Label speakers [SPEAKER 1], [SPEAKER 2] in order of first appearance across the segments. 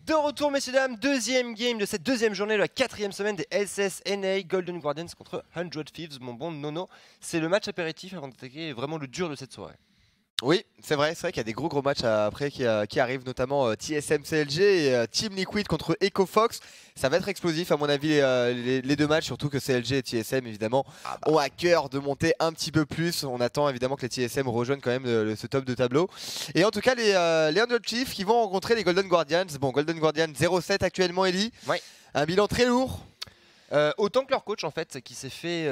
[SPEAKER 1] De retour, messieurs dames, deuxième game de cette deuxième journée de la quatrième semaine des SSNA Golden Guardians contre 100 Thieves. Mon bon Nono, c'est le match apéritif avant d'attaquer vraiment le dur de cette soirée.
[SPEAKER 2] Oui, c'est vrai qu'il y a des gros matchs après qui arrivent, notamment TSM CLG et Team Liquid contre EcoFox. Ça va être explosif à mon avis les deux matchs, surtout que CLG et TSM évidemment ont à cœur de monter un petit peu plus. On attend évidemment que les TSM rejoignent quand même ce top de tableau. Et en tout cas les 100 Chiefs qui vont rencontrer les Golden Guardians. Bon, Golden Guardians 0-7 actuellement, Ellie.
[SPEAKER 1] Ouais.
[SPEAKER 2] Un bilan très lourd.
[SPEAKER 1] Autant que leur coach en fait qui s'est fait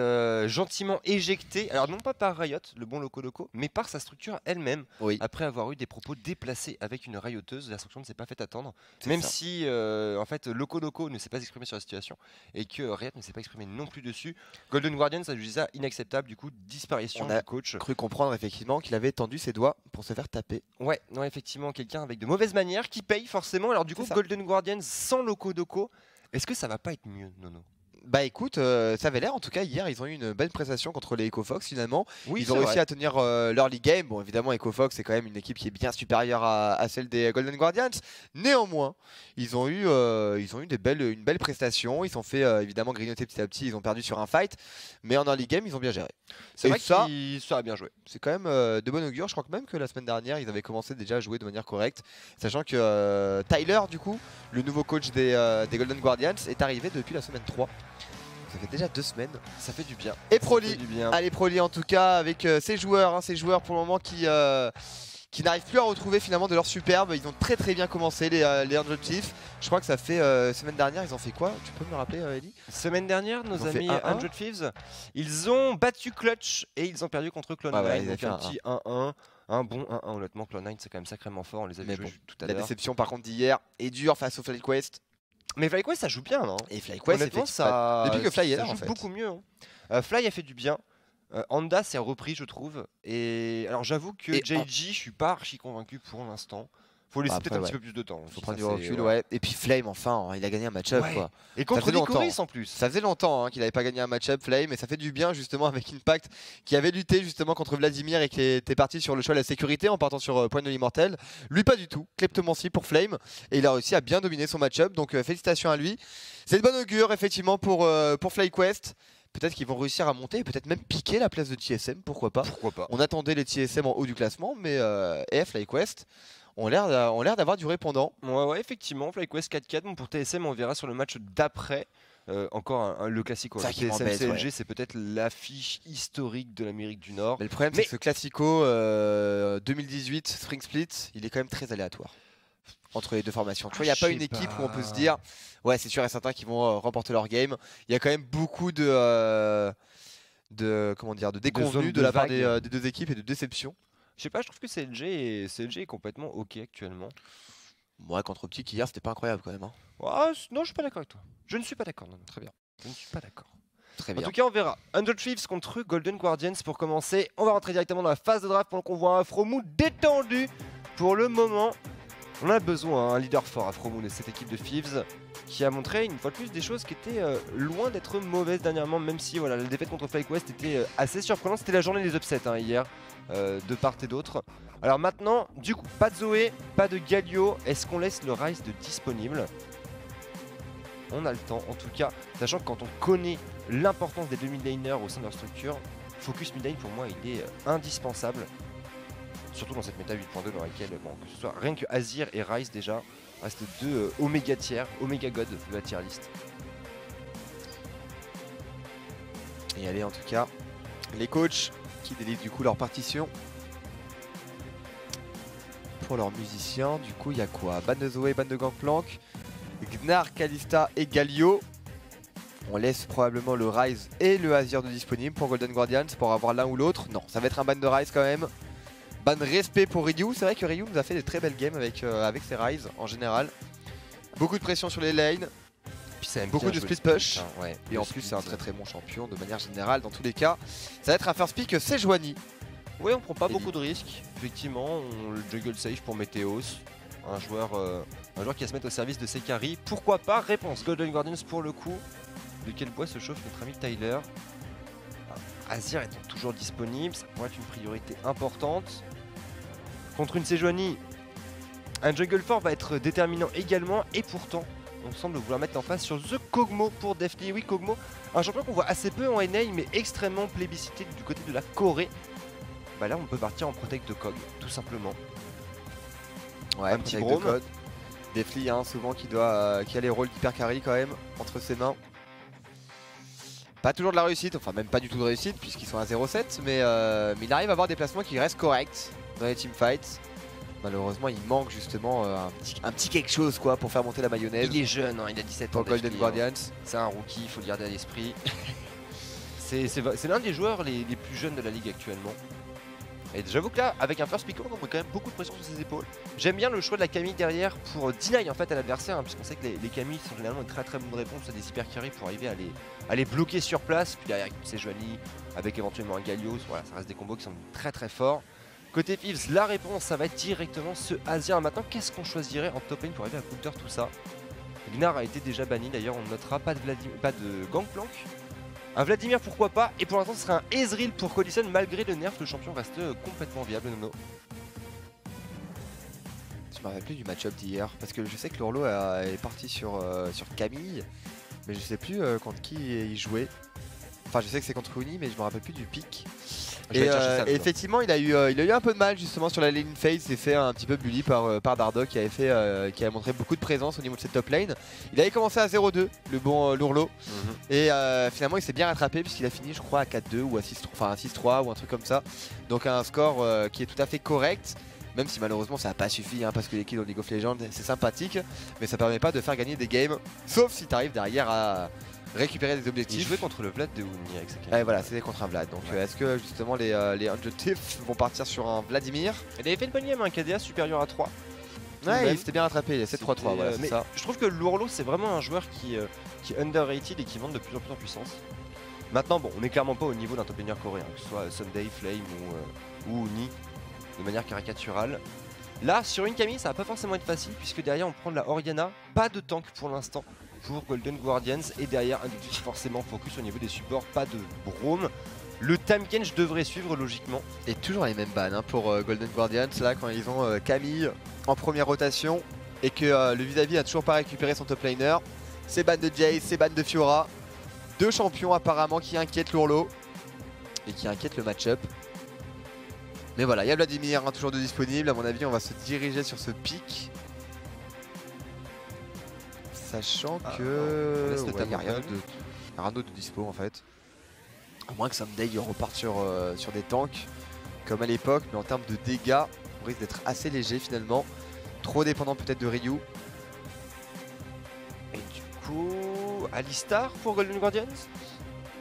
[SPEAKER 1] gentiment éjecter, alors non pas par Riot, le bon Loco, mais par sa structure elle-même, après avoir eu des propos déplacés avec une rayoteuse. La structure ne s'est pas fait attendre, même si en fait Loco ne s'est pas exprimé sur la situation et que Riot ne s'est pas exprimé non plus dessus. Golden Guardians a jugé ça inacceptable, du coup disparition du coach.
[SPEAKER 2] On a cru comprendre effectivement qu'il avait tendu ses doigts pour se faire taper.
[SPEAKER 1] Ouais, non, effectivement quelqu'un avec de mauvaises manières qui paye forcément. Alors du coup Golden Guardians sans Loco, est-ce que ça va pas être mieux, Nono?
[SPEAKER 2] Bah écoute, ça avait l'air en tout cas. Hier ils ont eu une belle prestation contre les EcoFox finalement. Ils ont réussi à tenir l'early game. Bon, évidemment EcoFox c'est quand même une équipe qui est bien supérieure à celle des Golden Guardians. Néanmoins ils ont eu une belle prestation. Ils sont fait évidemment grignoter petit à petit. Ils ont perdu sur un fight, mais en early game ils ont bien géré.
[SPEAKER 1] C'est vrai que ça a bien joué.
[SPEAKER 2] C'est quand même de bon augure. Je crois que même que la semaine dernière ils avaient commencé déjà à jouer de manière correcte, sachant que Tyler du coup, le nouveau coach des Golden Guardians, est arrivé depuis la semaine 3. Ça fait déjà 2 semaines.
[SPEAKER 1] Ça fait du bien.
[SPEAKER 2] Et Proli. Allez, Proli en tout cas avec ces joueurs pour le moment qui n'arrivent plus à retrouver finalement de leur superbe. Ils ont très bien commencé les 100 Chiefs. Je crois que ça fait semaine dernière, ils ont fait quoi? Tu peux me le rappeler, Ellie?
[SPEAKER 1] Semaine dernière, nos amis 100 Thieves, ils ont battu Clutch et ils ont perdu contre Clone9. Ils ont fait un petit 1-1. Un bon 1-1, honnêtement. Clone9 c'est quand même sacrément fort. On les avait joués tout à l'heure.
[SPEAKER 2] La déception par contre d'hier est dure face au FlyQuest.
[SPEAKER 1] Mais FlyQuest ça joue bien, non?
[SPEAKER 2] Et FlyQuest depuis que Fly est là,
[SPEAKER 1] ça joue beaucoup mieux. Fly a fait du bien. Anda s'est repris, je trouve. Et alors j'avoue que JG, je suis pas archi convaincu pour l'instant. Faut laisser peut-être un petit peu plus de temps.
[SPEAKER 2] Faut prendre du recul, Et puis Flame, enfin, il a gagné un match-up, quoi.
[SPEAKER 1] Et contre Licorice en plus.
[SPEAKER 2] Ça faisait longtemps qu'il n'avait pas gagné un match-up, Flame, et ça fait du bien justement avec Impact qui avait lutté justement contre Vladimir et qui était parti sur le choix de la sécurité en partant sur Point de l'Immortel. Lui, pas du tout. Kleptomancie pour Flame, et il a réussi à bien dominer son match-up. Donc félicitations à lui. C'est de bon augure effectivement pour FlyQuest. Peut-être qu'ils vont réussir à monter et peut-être même piquer la place de TSM, pourquoi pas. On attendait les TSM en haut du classement, mais FlyQuest ont l'air d'avoir du répondant.
[SPEAKER 1] Ouais, effectivement, FlyQuest 4-4. Bon, pour TSM, on verra sur le match d'après. Encore le classico. TSM CLG, c'est peut-être l'affiche historique de l'Amérique du Nord.
[SPEAKER 2] Mais le problème, c'est que ce classico 2018 Spring Split, il est quand même très aléatoire entre les deux formations. Tu vois, il n'y a pas une équipe où on peut se dire, ouais, c'est sûr et certain qu'ils vont remporter leur game. Il y a quand même beaucoup de déconvenus de la part des deux équipes et de déception.
[SPEAKER 1] Je sais pas, je trouve que CLG est complètement ok actuellement.
[SPEAKER 2] Moi, contre Optic hier, c'était pas incroyable quand même.
[SPEAKER 1] Non, je suis pas d'accord avec toi. Je ne suis pas d'accord. Non,
[SPEAKER 2] très bien.
[SPEAKER 1] Je ne suis pas d'accord.
[SPEAKER 2] Très bien.
[SPEAKER 1] En tout cas, on verra. 100 Thieves contre Golden Guardians pour commencer. On va rentrer directement dans la phase de draft pendant qu'on voit un Fromou détendu pour le moment. On a besoin d'un leader fort à Fromou de cette équipe de Thieves qui a montré une fois de plus des choses qui étaient loin d'être mauvaises dernièrement, même si la défaite contre FlyQuest était assez surprenante. C'était la journée des upsets hier, de part et d'autre. Alors maintenant, du coup, pas de Zoé, pas de Galio. Est-ce qu'on laisse le Rise de disponible? On a le temps, en tout cas, sachant que quand on connaît l'importance des deux mid-laners au sein de leur structure, focus mid-lane pour moi il est indispensable. Surtout dans cette méta 8.2 dans laquelle, que ce soit rien que Azir et Rise déjà, restent deux Oméga tiers, Oméga God de la tier list.
[SPEAKER 2] Et allez, en tout cas, les coachs qui délivrent du coup leur partition. Pour leurs musiciens, du coup, il y a quoi? Ban de Zoé, Ban de Gangplank, Gnar, Kalista et Galio. On laisse probablement le Rise et le Azir de disponible pour Golden Guardians pour avoir l'un ou l'autre. Non, ça va être un ban de Rise quand même. Ban de respect pour Ryu. C'est vrai que Ryu nous a fait des très belles games avec ses Rise en général. Beaucoup de pression sur les lanes. Puis ça aime beaucoup de split push. Et en plus, c'est un très bon champion de manière générale. Dans tous les cas, ça va être un first pick Sejuani.
[SPEAKER 1] Oui, on prend pas beaucoup de risques. Effectivement, on le juggle safe pour Meteos. Un joueur qui va se mettre au service de Sekari. Pourquoi pas? Réponse Golden Guardians pour le coup. De quel bois se chauffe notre ami Tyler? Azir étant toujours disponible, ça pourrait être une priorité importante. Contre une Sejuani, un jungle fort va être déterminant également. Et pourtant, on semble vouloir mettre en face sur The Kog'Maw pour Deftly. Oui, Kog'Maw, un champion qu'on voit assez peu en NA, mais extrêmement plébiscité du côté de la Corée. Bah là, on peut partir en protect de Kog, tout simplement.
[SPEAKER 2] Ouais,
[SPEAKER 1] un petit Braum.
[SPEAKER 2] Deftly, hein, souvent qui a les rôles d'hyper carry quand même entre ses mains. Pas toujours de la réussite, enfin même pas du tout de réussite puisqu'ils sont à 0,7, mais il arrive à avoir des placements qui restent corrects dans les teamfights. Malheureusement, il manque justement un petit quelque chose quoi pour faire monter la mayonnaise.
[SPEAKER 1] Il est jeune, hein, il a 17 ans.
[SPEAKER 2] Pour Golden Guardians.
[SPEAKER 1] C'est un rookie, il faut le garder à l'esprit. C'est l'un des joueurs les plus jeunes de la ligue actuellement. Et j'avoue que là, avec un first pick, on a quand même beaucoup de pression sur ses épaules. J'aime bien le choix de la Camille derrière pour deny en fait à l'adversaire, hein, puisqu'on sait que les Camilles sont généralement une très bonne réponse à des hyper carry pour arriver à les bloquer sur place. Puis derrière, c'est Sejuani avec éventuellement un Galio, voilà, ça reste des combos qui sont très forts. Côté Fivs, la réponse, ça va être directement ce Azir. Maintenant, qu'est-ce qu'on choisirait en top lane pour arriver à counter tout ça? Gnar a été déjà banni, d'ailleurs, on notera pas de Gangplank. Un Vladimir, pourquoi pas, et pour l'instant ce sera un Ezreal pour Colison. Malgré le nerf, le champion reste complètement viable. Nono,
[SPEAKER 2] je me rappelle plus du match-up d'hier, parce que je sais que l'Urlo est parti sur Camille, mais je sais plus contre qui il jouait. Enfin je sais que c'est contre Uni, mais je me rappelle plus du pick. Et effectivement il a eu un peu de mal justement sur la lane phase. Il s'est fait un petit peu bully par Dardoch qui a montré beaucoup de présence au niveau de cette top lane. Il avait commencé à 0-2 le bon Lurlo, et finalement il s'est bien rattrapé puisqu'il a fini je crois à 4-2 ou à 6-3, enfin à 6-3 ou un truc comme ça. Donc un score qui est tout à fait correct, même si malheureusement ça n'a pas suffi hein, parce que les kills dans League of Legends c'est sympathique, mais ça permet pas de faire gagner des games, sauf si tu arrives derrière à récupérer des objectifs.
[SPEAKER 1] Il jouait contre le Vlad de Uni avec sa
[SPEAKER 2] Camille. Voilà, c'était contre un Vlad. Donc est-ce que justement les Objectifs vont partir sur un Vladimir?
[SPEAKER 1] Il avait fait une bonne game, un KDA supérieur à 3.
[SPEAKER 2] Ouais, il s'était bien rattrapé, il a 7-3-3, voilà, c'est ça.
[SPEAKER 1] Je trouve que Lurlo c'est vraiment un joueur qui est underrated et qui monte de plus en plus en puissance. Maintenant, bon, on n'est clairement pas au niveau d'un top laner coréen, que ce soit Sunday, Flame ou Uni, de manière caricaturale. Là, sur une Camille, ça va pas forcément être facile, puisque derrière on prend de la Orianna, pas de tank pour l'instant pour Golden Guardians, et derrière un Dufus forcément focus au niveau des supports, pas de Braum. Le Tahm-Kench devrait suivre logiquement.
[SPEAKER 2] Et toujours les mêmes bans hein, pour Golden Guardians, là quand ils ont Camille en première rotation et que le vis-à-vis n'a toujours pas récupéré son top laner. C'est ban de Jace, c'est ban de Fiora. Deux champions apparemment qui inquiètent l'Urlo et qui inquiètent le match-up. Mais voilà, il y a Vladimir hein, toujours de disponible. À mon avis, on va se diriger sur ce pic. Sachant que il n'y a rien d'autre de dispo en fait. À moins que Someday il reparte sur des tanks comme à l'époque, mais en termes de dégâts, on risque d'être assez léger finalement. Trop dépendant peut-être de Ryu.
[SPEAKER 1] Et du coup, Alistar pour Golden Guardians.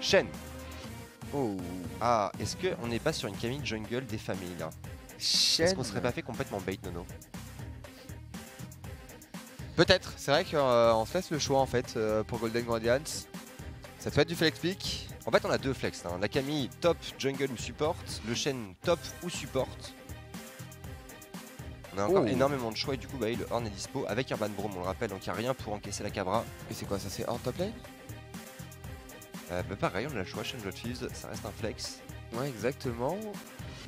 [SPEAKER 1] Shen. Oh. Ah, est-ce qu'on n'est pas sur une Camille jungle des familles là? Est-ce qu'on serait pas fait complètement bait, Nono?
[SPEAKER 2] Peut-être, c'est vrai qu'on se laisse le choix en fait pour Golden Guardians. Ça peut être du flex pick.
[SPEAKER 1] En fait on a deux flex, hein. La Camille top jungle ou support, le Shen top ou support. On a encore énormément de choix et du coup bah, le Horn est dispo avec un ban Braum, on le rappelle, donc il n'y a rien pour encaisser la Cabra.
[SPEAKER 2] Et c'est quoi ça, c'est Horn top lane?
[SPEAKER 1] Bah pareil, on a le choix, Shen Bloodfeast, ça reste un flex.
[SPEAKER 2] Ouais exactement,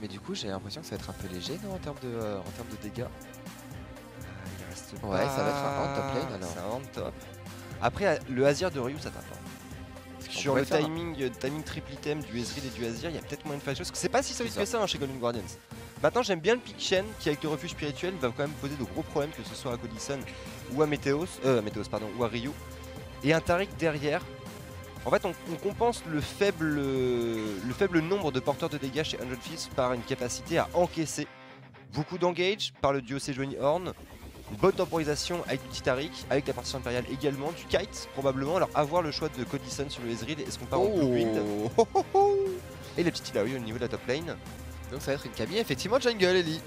[SPEAKER 2] mais du coup j'ai l'impression que ça va être un peu léger non, en termes de dégâts.
[SPEAKER 1] Ouais, ça va être un Horn top lane alors. C'est un Horn top. Après le Azir de Ryu ça tape. Sur le timing triple item du Ezreal et du Azir, il y a peut-être moyen de faire des choses. C'est pas si solide que ça hein, chez Golden Guardians. Maintenant j'aime bien le pick Shen qui avec le refuge spirituel va quand même poser de gros problèmes, que ce soit à Godison ou à Météos, ou à Ryu. Et un Taric derrière. En fait on compense le faible nombre de porteurs de dégâts chez Hundred Fist par une capacité à encaisser beaucoup d'engage par le duo Sejuani Horn. Une bonne temporisation avec du Taric, avec la partition impériale également, du Kite probablement. Alors avoir le choix de Codison sur le Ezreal, est-ce qu'on part en blue build? Et les petits Ilaoi au niveau de la top lane.
[SPEAKER 2] Donc ça va être une Camille, effectivement jungle Ellie.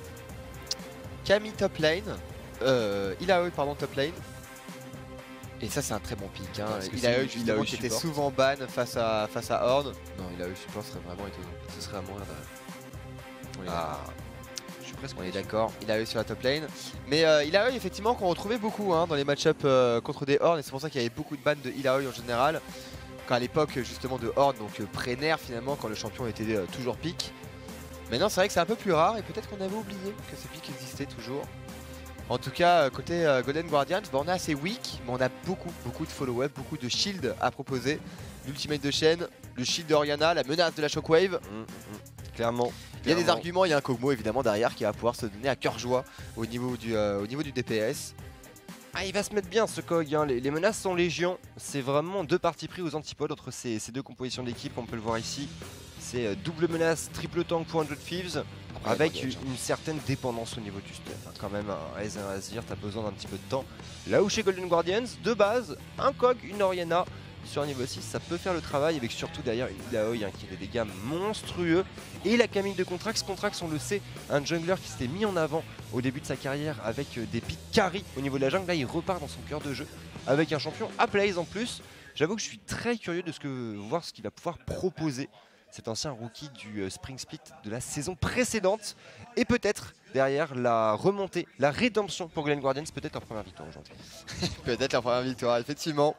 [SPEAKER 2] Camille top lane, Ilaoi pardon top lane. Et ça c'est un très bon pick hein. Ilaoi qui était souvent ban face à Horn. Non Ilaoi support serait vraiment étonnant.
[SPEAKER 1] Ce serait à mourir derrière.
[SPEAKER 2] On est d'accord, Ilaoi sur la top lane. Mais Ilaoi effectivement qu'on retrouvait beaucoup hein, dans les match-up contre des Horn, et c'est pour ça qu'il y avait beaucoup de bans de Ilaoi en général. Quand à l'époque justement de Horn, donc pré-nerf finalement, quand le champion était toujours pick. Maintenant c'est vrai que c'est un peu plus rare et peut-être qu'on avait oublié que ces pics existaient toujours. En tout cas côté Golden Guardians, on est assez weak, mais on a beaucoup de follow-up, beaucoup de shield à proposer. L'ultimate de Shen, le shield de Orianna, la menace de la Shockwave.
[SPEAKER 1] Clairement.
[SPEAKER 2] Il y a des arguments, il y a un Kog'Maw évidemment derrière qui va pouvoir se donner à cœur joie au niveau du DPS.
[SPEAKER 1] Ah, il va se mettre bien ce Kog, hein. Les menaces sont légion. C'est vraiment deux parties pris aux antipodes entre ces deux compositions d'équipe, on peut le voir ici. C'est double menace, triple tank pour 100 Thieves, avec une certaine dépendance au niveau du stuff. Hein. Quand même, un Ace et un Azir, t'as besoin d'un petit peu de temps. Là où chez Golden Guardians, de base, un Kog, une Orianna. Sur un niveau 6, ça peut faire le travail, avec surtout derrière une Illaoi hein, qui a des dégâts monstrueux. Et la Camille de Contrax. Contrax, on le sait, un jungler qui s'était mis en avant au début de sa carrière avec des pics carry au niveau de la jungle. Là, il repart dans son cœur de jeu avec un champion à Blaze en plus. J'avoue que je suis très curieux de voir ce qu'il va pouvoir proposer. Cet ancien rookie du Spring Split de la saison précédente. Et peut-être derrière la remontée, la rédemption pour Golden Guardians, peut-être leur première victoire aujourd'hui.
[SPEAKER 2] Peut-être leur première victoire, effectivement.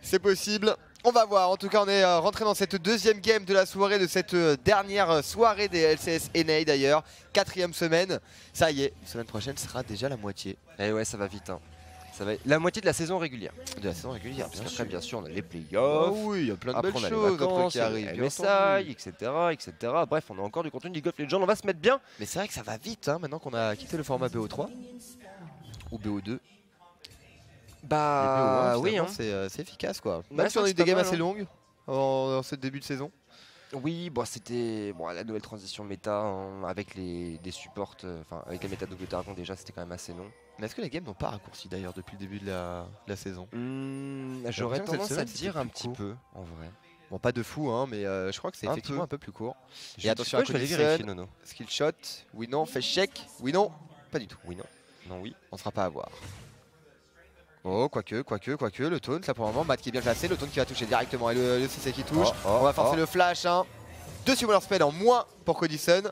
[SPEAKER 2] C'est possible. On va voir. En tout cas, on est rentré dans cette deuxième game de la soirée, de cette dernière soirée des LCS NA d'ailleurs. 4e semaine. Ça y est, semaine prochaine sera déjà la moitié.
[SPEAKER 1] Et ouais, ça va vite. Hein. Ça va être la moitié de la saison régulière.
[SPEAKER 2] De la saison régulière,
[SPEAKER 1] parce qu'après, bien sûr, on a les playoffs.
[SPEAKER 2] Oh oui, il y a plein de
[SPEAKER 1] après,
[SPEAKER 2] belles
[SPEAKER 1] on a
[SPEAKER 2] choses
[SPEAKER 1] les vacances,
[SPEAKER 2] qui arrivent.
[SPEAKER 1] MSI, etc. Bref, on a encore du contenu de League of Legends. On va se mettre bien.
[SPEAKER 2] Mais c'est vrai que ça va vite hein, maintenant qu'on a quitté le format BO3 ou BO2.
[SPEAKER 1] Bah oui, hein.
[SPEAKER 2] C'est efficace quoi.
[SPEAKER 1] Même
[SPEAKER 2] si on a eu des games assez
[SPEAKER 1] hein.
[SPEAKER 2] longues en ce début de saison.
[SPEAKER 1] Oui, bon, c'était la nouvelle transition méta hein, avec des supports, avec la méta double dragon déjà c'était quand même assez long.
[SPEAKER 2] Mais est-ce que les games n'ont pas raccourci d'ailleurs depuis le début de la saison?
[SPEAKER 1] J'aurais tendance à te dire un petit peu en vrai.
[SPEAKER 2] Bon, pas de fou, hein, mais je crois que c'est effectivement un peu plus court. Et attention à
[SPEAKER 1] je vais aller vérifier, Nono.
[SPEAKER 2] Skill shot, oui, non, fait check, oui, non, pas du tout.
[SPEAKER 1] Oui, non, non, oui.
[SPEAKER 2] On ne sera pas à voir. Oh, quoique, le taunt, là pour le moment, Matt qui est bien placé, le taunt qui va toucher directement et le CC qui touche. On va forcer le flash, hein. 2 Summoner Spell en moins pour Codison.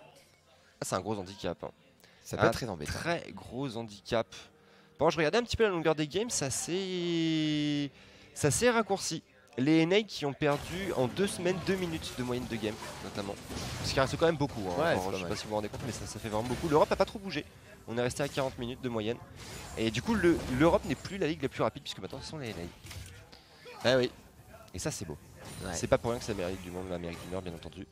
[SPEAKER 1] C'est un gros handicap. Hein.
[SPEAKER 2] Ça peut être très embêtant.
[SPEAKER 1] Très gros handicap. Bon, je regardais un petit peu la longueur des games, ça s'est raccourci. Les NA qui ont perdu en 2 semaines 2 minutes de moyenne de game, notamment. Ce qui reste quand même beaucoup. Hein.
[SPEAKER 2] Ouais,
[SPEAKER 1] je sais pas si vous vous rendez compte, mais ça fait vraiment beaucoup. L'Europe n'a pas trop bougé. On est resté à 40 minutes de moyenne. Et du coup, l'Europe n'est plus la ligue la plus rapide, puisque maintenant ce sont les NA.
[SPEAKER 2] Ah oui.
[SPEAKER 1] Et ça, c'est beau.
[SPEAKER 2] Ouais.
[SPEAKER 1] C'est pas pour rien que c'est l'Amérique du monde, l'Amérique du Nord, bien entendu.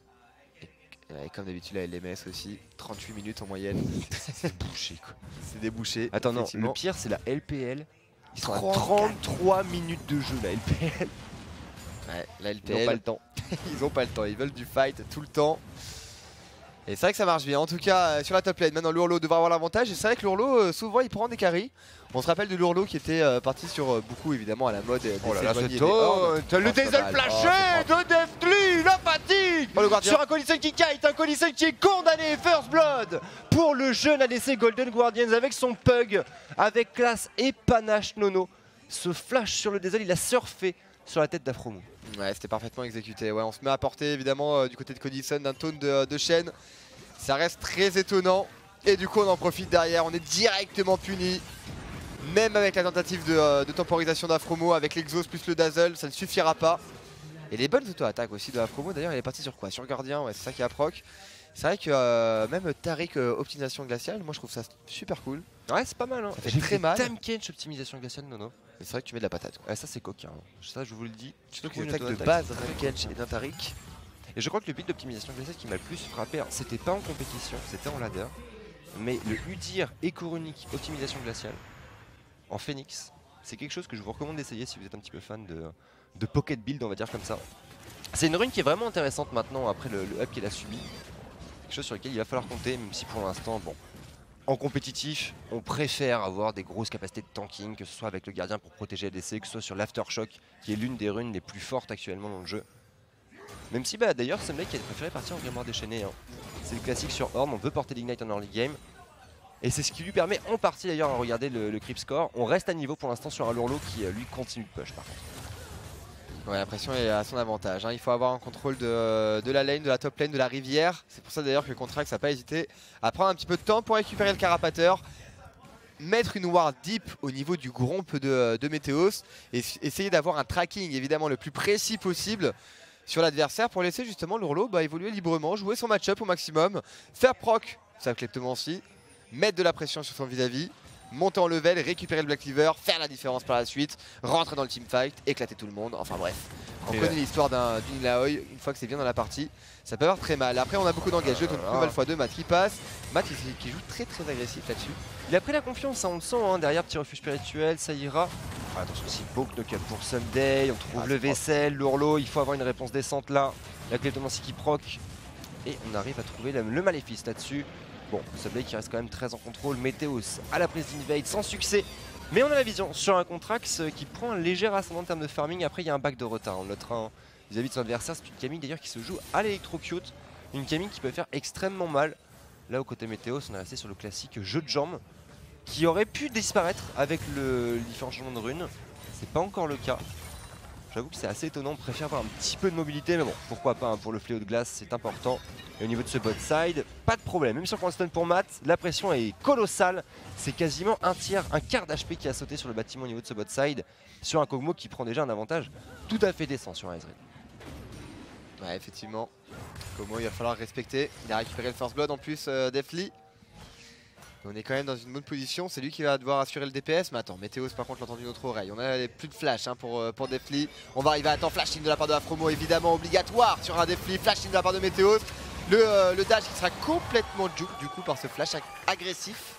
[SPEAKER 2] Et comme d'habitude, la LMS aussi, 38 minutes en moyenne.
[SPEAKER 1] C'est bouché, quoi.
[SPEAKER 2] C'est débouché.
[SPEAKER 1] Attends, non, le pire, c'est la LPL. Ils sont à 33 minutes de jeu, la LPL.
[SPEAKER 2] Ouais, la LPL.
[SPEAKER 1] Ils n'ont pas le temps.
[SPEAKER 2] Ils ont pas le temps, ils veulent du fight tout le temps. Et c'est vrai que ça marche bien. En tout cas, sur la top lane, maintenant Lourlo devrait avoir l'avantage. Et c'est vrai que Lourlo, souvent, il prend des carries. On se rappelle de Lourlo qui était parti sur beaucoup, évidemment, à la mode.
[SPEAKER 1] Oh là là, c'est le diesel flashé de Deftly, la fatigue sur un Codison qui kite, un Codison qui est condamné, First Blood pour le jeune ADC Golden Guardians avec son pug, avec classe et panache Nono. Ce flash sur le diesel, il a surfé sur la tête d'Afromou.
[SPEAKER 2] Ouais, c'était parfaitement exécuté. Ouais, on se met à porter évidemment du côté de Codison d'un taunt de Shen. Ça reste très étonnant. Et du coup, on en profite derrière. On est directement puni. Même avec la tentative de temporisation d'Afromo, avec l'Exos plus le Dazzle, ça ne suffira pas. Et les bonnes auto-attaques aussi de Afromo. D'ailleurs, il est parti sur quoi? Sur Gardien, ouais, c'est ça qui a proc. C'est vrai que même Taric optimisation glaciale, moi je trouve ça super cool.
[SPEAKER 1] Ouais, c'est pas mal. Hein.
[SPEAKER 2] Ça fait très mal.
[SPEAKER 1] Tamkench optimisation glaciale, Nono.
[SPEAKER 2] C'est vrai que tu mets de la patate.
[SPEAKER 1] Ouais, ça c'est coquin. Ça, je vous le dis.
[SPEAKER 2] Surtout que l'attaque de base d'un Tamkench et d'un Taric.
[SPEAKER 1] Et je crois que le pic d'optimisation glaciale qui m'a le plus frappé, c'était pas en compétition, c'était en ladder. Mais le Udyr éco-runique optimisation glaciale en Phoenix, c'est quelque chose que je vous recommande d'essayer si vous êtes un petit peu fan de pocket build, on va dire comme ça. C'est une rune qui est vraiment intéressante maintenant après le up qu'elle a subi. Quelque chose sur lequel il va falloir compter, même si pour l'instant, bon, en compétitif, on préfère avoir des grosses capacités de tanking, que ce soit avec le gardien pour protéger ADC, que ce soit sur l'Aftershock, qui est l'une des runes les plus fortes actuellement dans le jeu. Même si bah, d'ailleurs, c'est le mec qui a préféré partir en grimoire déchaîné. Hein. C'est le classique sur Ornn, on veut porter l'Ignite en early game. Et c'est ce qui lui permet en partie d'ailleurs à regarder le creep score. On reste à niveau pour l'instant sur un Lourlo qui lui continue de push par contre.
[SPEAKER 2] Ouais, la pression est à son avantage. Hein. Il faut avoir un contrôle de la lane, de la top lane, de la rivière. C'est pour ça d'ailleurs que Contrax n'a pas hésité à prendre un petit peu de temps pour récupérer le carapateur. Mettre une ward deep au niveau du gromp de Météos et essayer d'avoir un tracking évidemment le plus précis possible sur l'adversaire pour laisser justement l'Urlo évoluer librement, jouer son match-up au maximum, faire proc sa kleptomancie, mettre de la pression sur son vis-à-vis, monter en level, récupérer le Black Cleaver, faire la différence par la suite, rentrer dans le teamfight, éclater tout le monde, enfin bref. On connaît l'histoire d'une Laoi, une fois que c'est bien dans la partie, ça peut avoir très mal. Après on a beaucoup d'engagés, une nouvelle fois 2, Matt qui passe, Matt qui joue très agressif là-dessus.
[SPEAKER 1] Il a pris la confiance, hein, on le sent, hein, derrière petit refuge spirituel, ça ira. Ah, attention aussi, beau knock-up pour Sunday, on trouve le vaisselle, l'Urlo, il faut avoir une réponse décente là. La kleptomancie qui proc, et on arrive à trouver le maléfice là-dessus. Bon, Sunday qui reste quand même très en contrôle, Météos à la prise d'invade sans succès. Mais on a la vision sur un Contrax qui prend un léger ascendant en termes de farming. Après il y a un back de retard, on notera vis-à-vis de son adversaire. C'est une Camille d'ailleurs qui se joue à l'électrocute. Une Camille qui peut faire extrêmement mal. Là au côté Météos, on est resté sur le classique jeu de jambes qui aurait pu disparaître avec le différent changement de runes. C'est pas encore le cas. J'avoue que c'est assez étonnant, on préfère avoir un petit peu de mobilité, mais bon, pourquoi pas, hein, pour le fléau de glace, c'est important. Et au niveau de ce bot side, pas de problème, même sur le stun pour Matt, la pression est colossale. C'est quasiment un quart d'HP qui a sauté sur le bâtiment au niveau de ce bot side, sur un Kog'Maw qui prend déjà un avantage tout à fait décent sur Ezreal.
[SPEAKER 2] Ouais, effectivement, Kog'Maw il va falloir respecter, il a récupéré le first blood en plus Deathly. On est quand même dans une bonne position, c'est lui qui va devoir assurer le DPS, mais attends, Météos par contre l'entend d'une autre oreille, on a plus de flash hein, pour Deathly. On va arriver à temps, flash in de la part de Afromo évidemment obligatoire sur un Deathly, flash in de la part de Météos. Le dash qui sera complètement juke du coup par ce flash agressif.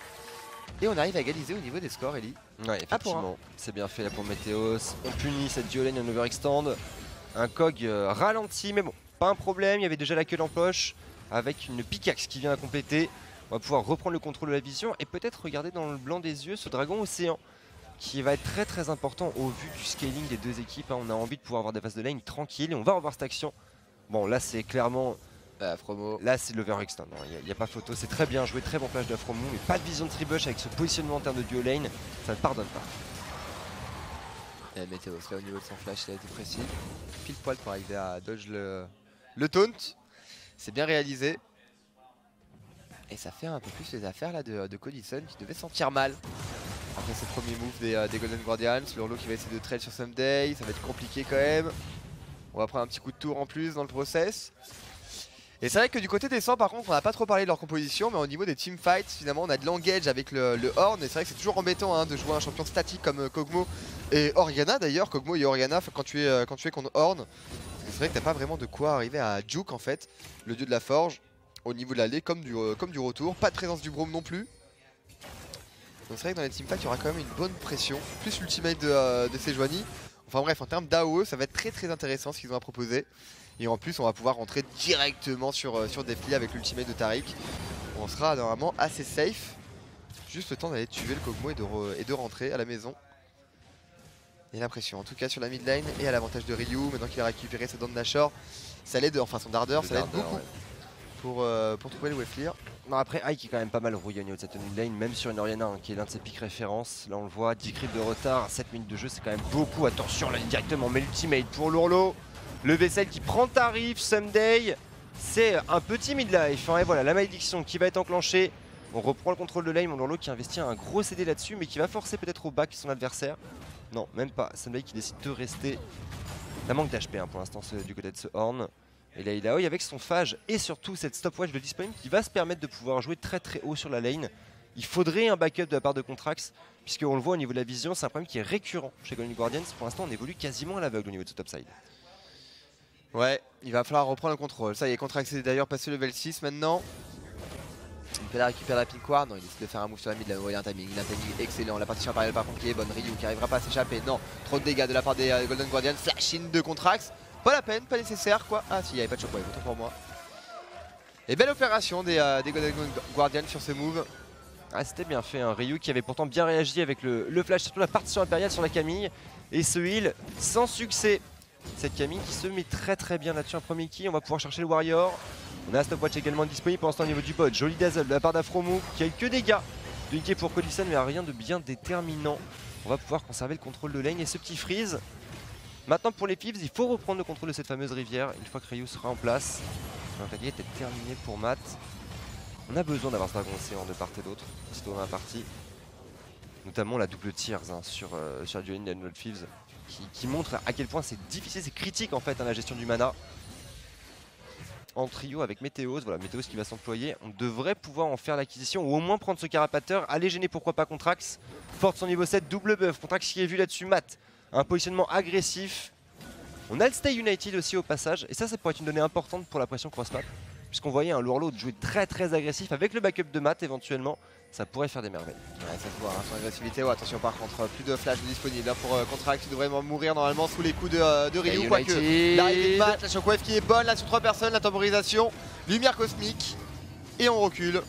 [SPEAKER 2] Et on arrive à égaliser au niveau des scores, Ellie.
[SPEAKER 1] Ouais, effectivement, c'est bien fait là pour Météos. On punit cette duo lane en overextend. Un Kog ralenti, mais bon, pas un problème, il y avait déjà la queue en poche avec une pickaxe qui vient à compléter. On va pouvoir reprendre le contrôle de la vision et peut-être regarder dans le blanc des yeux ce dragon océan qui va être très important au vu du scaling des deux équipes. Hein. On a envie de pouvoir avoir des phases de lane tranquilles et on va revoir cette action. Bon là c'est clairement... là c'est l'overextend, il n'y a pas photo, c'est très bien joué, très bon flash d'Afromo, mais pas de vision de tribush avec ce positionnement en termes de duo lane, ça ne pardonne pas.
[SPEAKER 2] Et Météos là au niveau de son flash il a été précis, pile poil pour arriver à dodge le taunt, c'est bien réalisé. Et ça fait un peu plus les affaires là de Codison qui devait sentir mal après ce premier move des Golden Guardians. L'Urlo qui va essayer de trade sur Sunday, ça va être compliqué quand même. On va prendre un petit coup de tour en plus dans le process. Et c'est vrai que du côté des 100 par contre on n'a pas trop parlé de leur composition, mais au niveau des teamfights finalement on a de l'engage avec le Horn. Et c'est vrai que c'est toujours embêtant hein, de jouer un champion statique comme Kog'Maw et Orianna d'ailleurs. Kog'Maw et Orianna quand tu es contre Horn. C'est vrai que t'as pas vraiment de quoi arriver à juke en fait, le dieu de la forge. Au niveau de l'allée comme du retour, pas de présence du Braum non plus. Donc c'est vrai que dans les teamfights il y aura quand même une bonne pression, plus l'ultimate de Sejuani. Enfin bref, en termes d'AOE ça va être très intéressant ce qu'ils ont à proposer. Et en plus on va pouvoir rentrer directement sur Deathly avec l'ultimate de Taric. On sera normalement assez safe. Juste le temps d'aller tuer le Kog'Maw et de rentrer à la maison. Et la pression en tout cas sur la mid lane et à l'avantage de Ryu, maintenant qu'il a récupéré sa Dawn Nashor. Ça l'aide, enfin son dardeur, ça l'aide beaucoup. Ouais. Pour trouver le wave clear.
[SPEAKER 1] Non, après Ike est quand même pas mal rouillé au niveau de cette mid lane, même sur une Orianna hein, qui est l'un de ses pics références. Là on le voit, 10 creeps de retard, 7 minutes de jeu c'est quand même beaucoup. Attention là directement, mais l'ultimate pour l'Urlo. Le vaisselle qui prend tarif, Sunday. C'est un petit midlife hein, et voilà la malédiction qui va être enclenchée. On reprend le contrôle de lane, mon Urlo qui investit un gros CD là-dessus mais qui va forcer peut-être au back son adversaire. Non, même pas, Sunday qui décide de rester. Ça manque d'HP hein, pour l'instant du côté de ce Horn. Et là il a avec son phage et surtout cette stopwatch de disponible qui va se permettre de pouvoir jouer très haut sur la lane. Il faudrait un backup de la part de Contrax, puisqu'on le voit au niveau de la vision, c'est un problème qui est récurrent chez Golden Guardians. Pour l'instant on évolue quasiment à l'aveugle au niveau de ce topside.
[SPEAKER 2] Ouais, il va falloir reprendre le contrôle. Ça y est, Contrax est d'ailleurs passé level 6 maintenant. Il peut la récupérer la pink ward, non il décide de faire un move sur la mid, là, il a un timing excellent. La partition impériale par contre qui est bonne, Ryu qui arrivera pas à s'échapper, non, trop de dégâts de la part des Golden Guardians, flash in de Contrax. Pas la peine, pas nécessaire quoi. Ah si, il n'y avait pas de shockwave, autant pour moi. Et belle opération des Golden Guardians sur ce move.
[SPEAKER 1] Ah c'était bien fait, hein. Ryu qui avait pourtant bien réagi avec le flash, surtout la partition impériale sur la Camille. Et ce heal sans succès. Cette Camille qui se met très bien là-dessus, un premier kill, on va pouvoir chercher le Warrior. On a un stopwatch également disponible pour l'instant au niveau du bot. Joli dazzle de la part d'Afromo qui a eu que dégâts. Dunké pour Codison mais rien de bien déterminant. On va pouvoir conserver le contrôle de lane et ce petit freeze. Maintenant pour les Fibs, il faut reprendre le contrôle de cette fameuse rivière une fois que Ryu sera en place. L'intérieur est terminé pour Matt. On a besoin d'avoir ce dragon océan de part et d'autre, aussitôt dans la partie. Notamment la double tears hein, sur la dueling de Fibs qui montre à quel point c'est difficile, c'est critique en fait hein, la gestion du mana. en trio avec Météos. Voilà, Météos qui va s'employer. On devrait pouvoir en faire l'acquisition ou au moins prendre ce carapateur, aller gêner pourquoi pas Contrax. Forte son niveau 7, double buff. Contrax qui est vu là-dessus, Matt. Un positionnement agressif. On a le Stay United aussi au passage. Et ça pourrait être une donnée importante pour la pression cross-map. Puisqu'on voyait un Lourlo jouer très agressif avec le backup de Matt éventuellement. Ça pourrait faire des merveilles.
[SPEAKER 2] Ouais, ça se voit, hein, son agressivité. Oh, attention par contre, plus de flash disponible hein, pour Contrax qui devrait mourir normalement sous les coups de Ryu. Quoique, l'arrivée de Matt, la shockwave qui est bonne là sur 3 personnes, la temporisation, lumière cosmique. Et on recule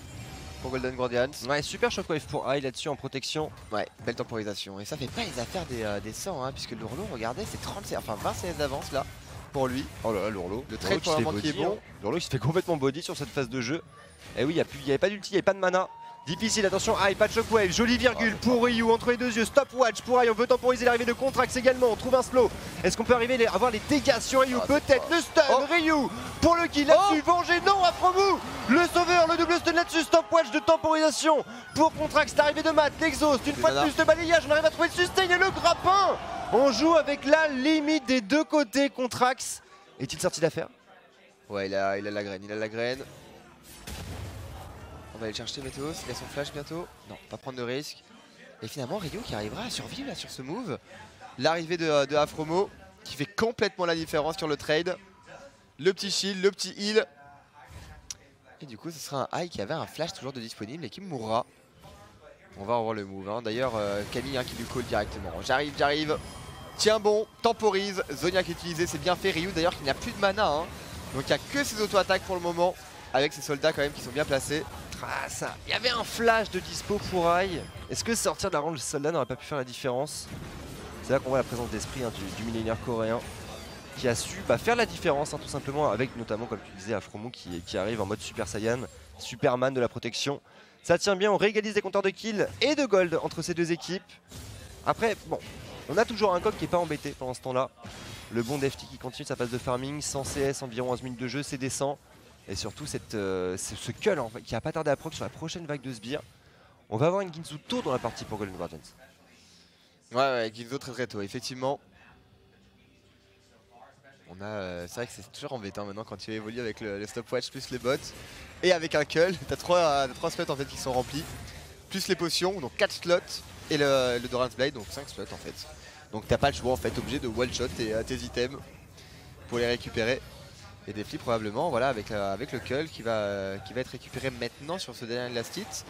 [SPEAKER 2] pour Golden Guardians.
[SPEAKER 1] Ouais, super shockwave pour High là-dessus en protection.
[SPEAKER 2] Ouais, belle temporisation. Et ça fait pas les affaires des 100, hein, puisque Lourlo, regardez, c'est 30, enfin 20 CS d'avance là pour lui.
[SPEAKER 1] Oh là là, Lourlo.
[SPEAKER 2] Le trade pour le moment qui est bon.
[SPEAKER 1] Lourlo qui se fait complètement body sur cette phase de jeu. Et oui, il n'y avait pas d'ulti, il n'y avait pas de mana. Difficile, attention, High, pas de shockwave, jolie virgule pour Ryu entre les deux yeux, stopwatch pour High, on veut temporiser l'arrivée de Contrax également, on trouve un slow. Est-ce qu'on peut arriver à avoir les dégâts sur Ryu? Peut-être, le stun, Ryu pour le kill là-dessus, vengé, non, Afromu, le sauveur, le double stun là-dessus, stopwatch de temporisation pour Contrax, l'arrivée de Matt, l'exhaust, une fois de plus le balayage, on arrive à trouver le sustain et le grappin. On joue avec la limite des deux côtés, Contrax. Est-il sorti d'affaire?
[SPEAKER 2] Ouais, il a la graine, On va aller chercher Météos, il a son flash bientôt. Non, pas prendre de risque. Et finalement Ryu qui arrivera à survivre là, sur ce move. L'arrivée de Afromo qui fait complètement la différence sur le trade. Le petit shield, le petit heal. Et du coup ce sera un High qui avait un flash toujours de disponible et qui mourra. On va revoir le move. Hein. D'ailleurs Camille qui lui call directement. J'arrive. Tiens bon, temporise. Zonia qui est utilisé, c'est bien fait. Ryu d'ailleurs qui n'a plus de mana. Hein. Donc il n'y a que ses auto-attaques pour le moment. Avec ses soldats quand même qui sont bien placés.
[SPEAKER 1] Ah ça, il y avait un flash de dispo pour High. Est-ce que sortir de la range des soldats n'aurait pas pu faire la différence? C'est là qu'on voit la présence d'esprit hein, du millénaire coréen qui a su faire la différence hein, tout simplement avec notamment comme tu disais Afromo qui arrive en mode Super Saiyan, Superman de la protection. Ça tient bien, on réégalise des compteurs de kills et de gold entre ces deux équipes. Après bon, on a toujours un coq qui n'est pas embêté pendant ce temps-là. Le bon DFT qui continue sa phase de farming, 100 CS, environ 11 minutes de jeu, c'est décent. Et surtout ce cull en fait, qui a pas tardé à proc sur la prochaine vague de sbires. On va avoir une Ginzu tôt dans la partie pour Golden Guardians.
[SPEAKER 2] Ouais, Ginzu très tôt, effectivement. C'est vrai que c'est toujours embêtant maintenant quand tu évolues avec le stopwatch plus les bots. Et avec un cull, t'as 3 slots en fait qui sont remplis. Plus les potions, donc 4 slots. Et le Doran's Blade, donc 5 slots en fait. Donc t'as pas le choix en fait, obligé de one shot tes items pour les récupérer. Et des flips probablement, voilà, avec le cull qui va être récupéré maintenant sur ce dernier last hit.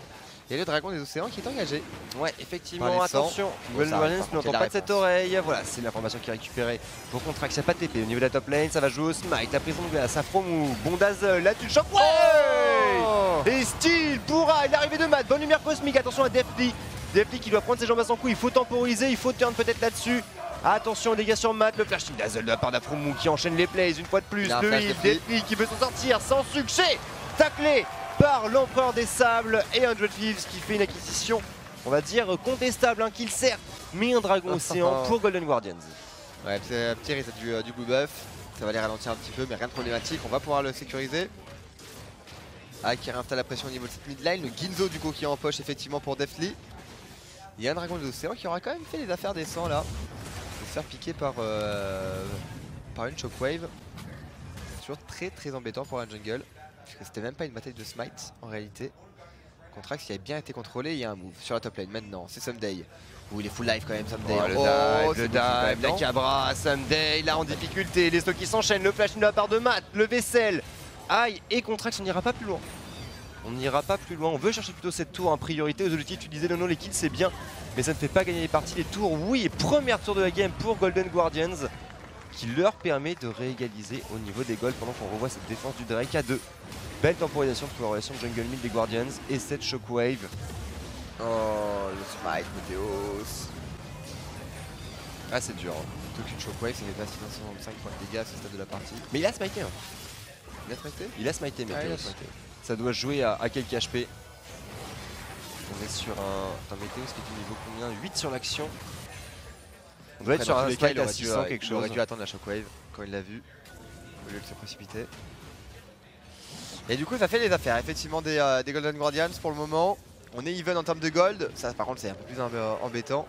[SPEAKER 2] Et le dragon des océans qui est engagé.
[SPEAKER 1] Ouais, effectivement, attention, Golden Guardians n'entend pas de cette oreille. Voilà, c'est l'information qui est récupérée pour Contrax, il n'y a pas de TP. Au niveau de la top lane, ça va jouer au smite, la prison de glace, Afromu, bon dazzle, là tu le choques. Ouais et style pour High, l'arrivée de Matt, bonne lumière cosmique, attention à Deathly. Deathly qui doit prendre ses jambes à son cou, il faut temporiser, il faut turn peut-être là-dessus. Attention dégâts sur Matt, le flash dazzle de la part d'Afromu qui enchaîne les plays une fois de plus. Le heal, Deathly qui veut s'en sortir sans succès. Taclé par l'empereur des sables et un Dread Thieves qui fait une acquisition, on va dire contestable, un kill certes, mais un dragon océan pour Golden Guardians.
[SPEAKER 2] Ouais, c'est un petit reset du blue buff, ça va les ralentir un petit peu, mais rien de problématique, on va pouvoir le sécuriser. Ah, qui réinstalle la pression au niveau de cette mid line, le Ginzo du coup qui est en poche effectivement pour Deathly. Il y a un dragon de l'océan qui aura quand même fait les affaires des 100 là. Il va se faire piquer par une shockwave. C'est toujours très embêtant pour un jungle. Parce que c'était même pas une bataille de smite en réalité. Contrax qui a bien été contrôlé, il y a un move sur la top lane maintenant, c'est Someday. Ouh, il est full life quand même Someday.
[SPEAKER 1] Le dive, la cabra, Someday là en difficulté, les stocks qui s'enchaînent, le flash de la part de Matt, le vaisselle. Aïe, et Contrax on n'ira pas plus loin. On n'ira pas plus loin, on veut chercher plutôt cette tour en priorité. Aux objectifs tu disais non les kills c'est bien, mais ça ne fait pas gagner les parties, les tours oui. Et première tour de la game pour Golden Guardians, qui leur permet de réégaliser au niveau des golds pendant qu'on revoit cette défense du Drake à 2. Belle temporisation pour la relation jungle mid des Guardians et cette shockwave.
[SPEAKER 2] Oh, le smite, Météos.
[SPEAKER 1] Ah, c'est dur. Hein.
[SPEAKER 2] Plutôt qu'une shockwave, ça fait pas 665 points de dégâts à ce stade de la partie.
[SPEAKER 1] Mais il a smité. Hein.
[SPEAKER 2] Il a smité?
[SPEAKER 1] Il a smité, Météos. Ça doit jouer à quelques HP. On est sur un Météos qui est au niveau combien? 8 sur l'action. On doit être sur un smite à 600 quelque chose.
[SPEAKER 2] Il aurait dû attendre la shockwave quand il l'a vu, au lieu de se précipiter. Et du coup ça fait les affaires effectivement des Golden Guardians pour le moment. On est even en termes de gold, ça par contre c'est un peu plus embêtant.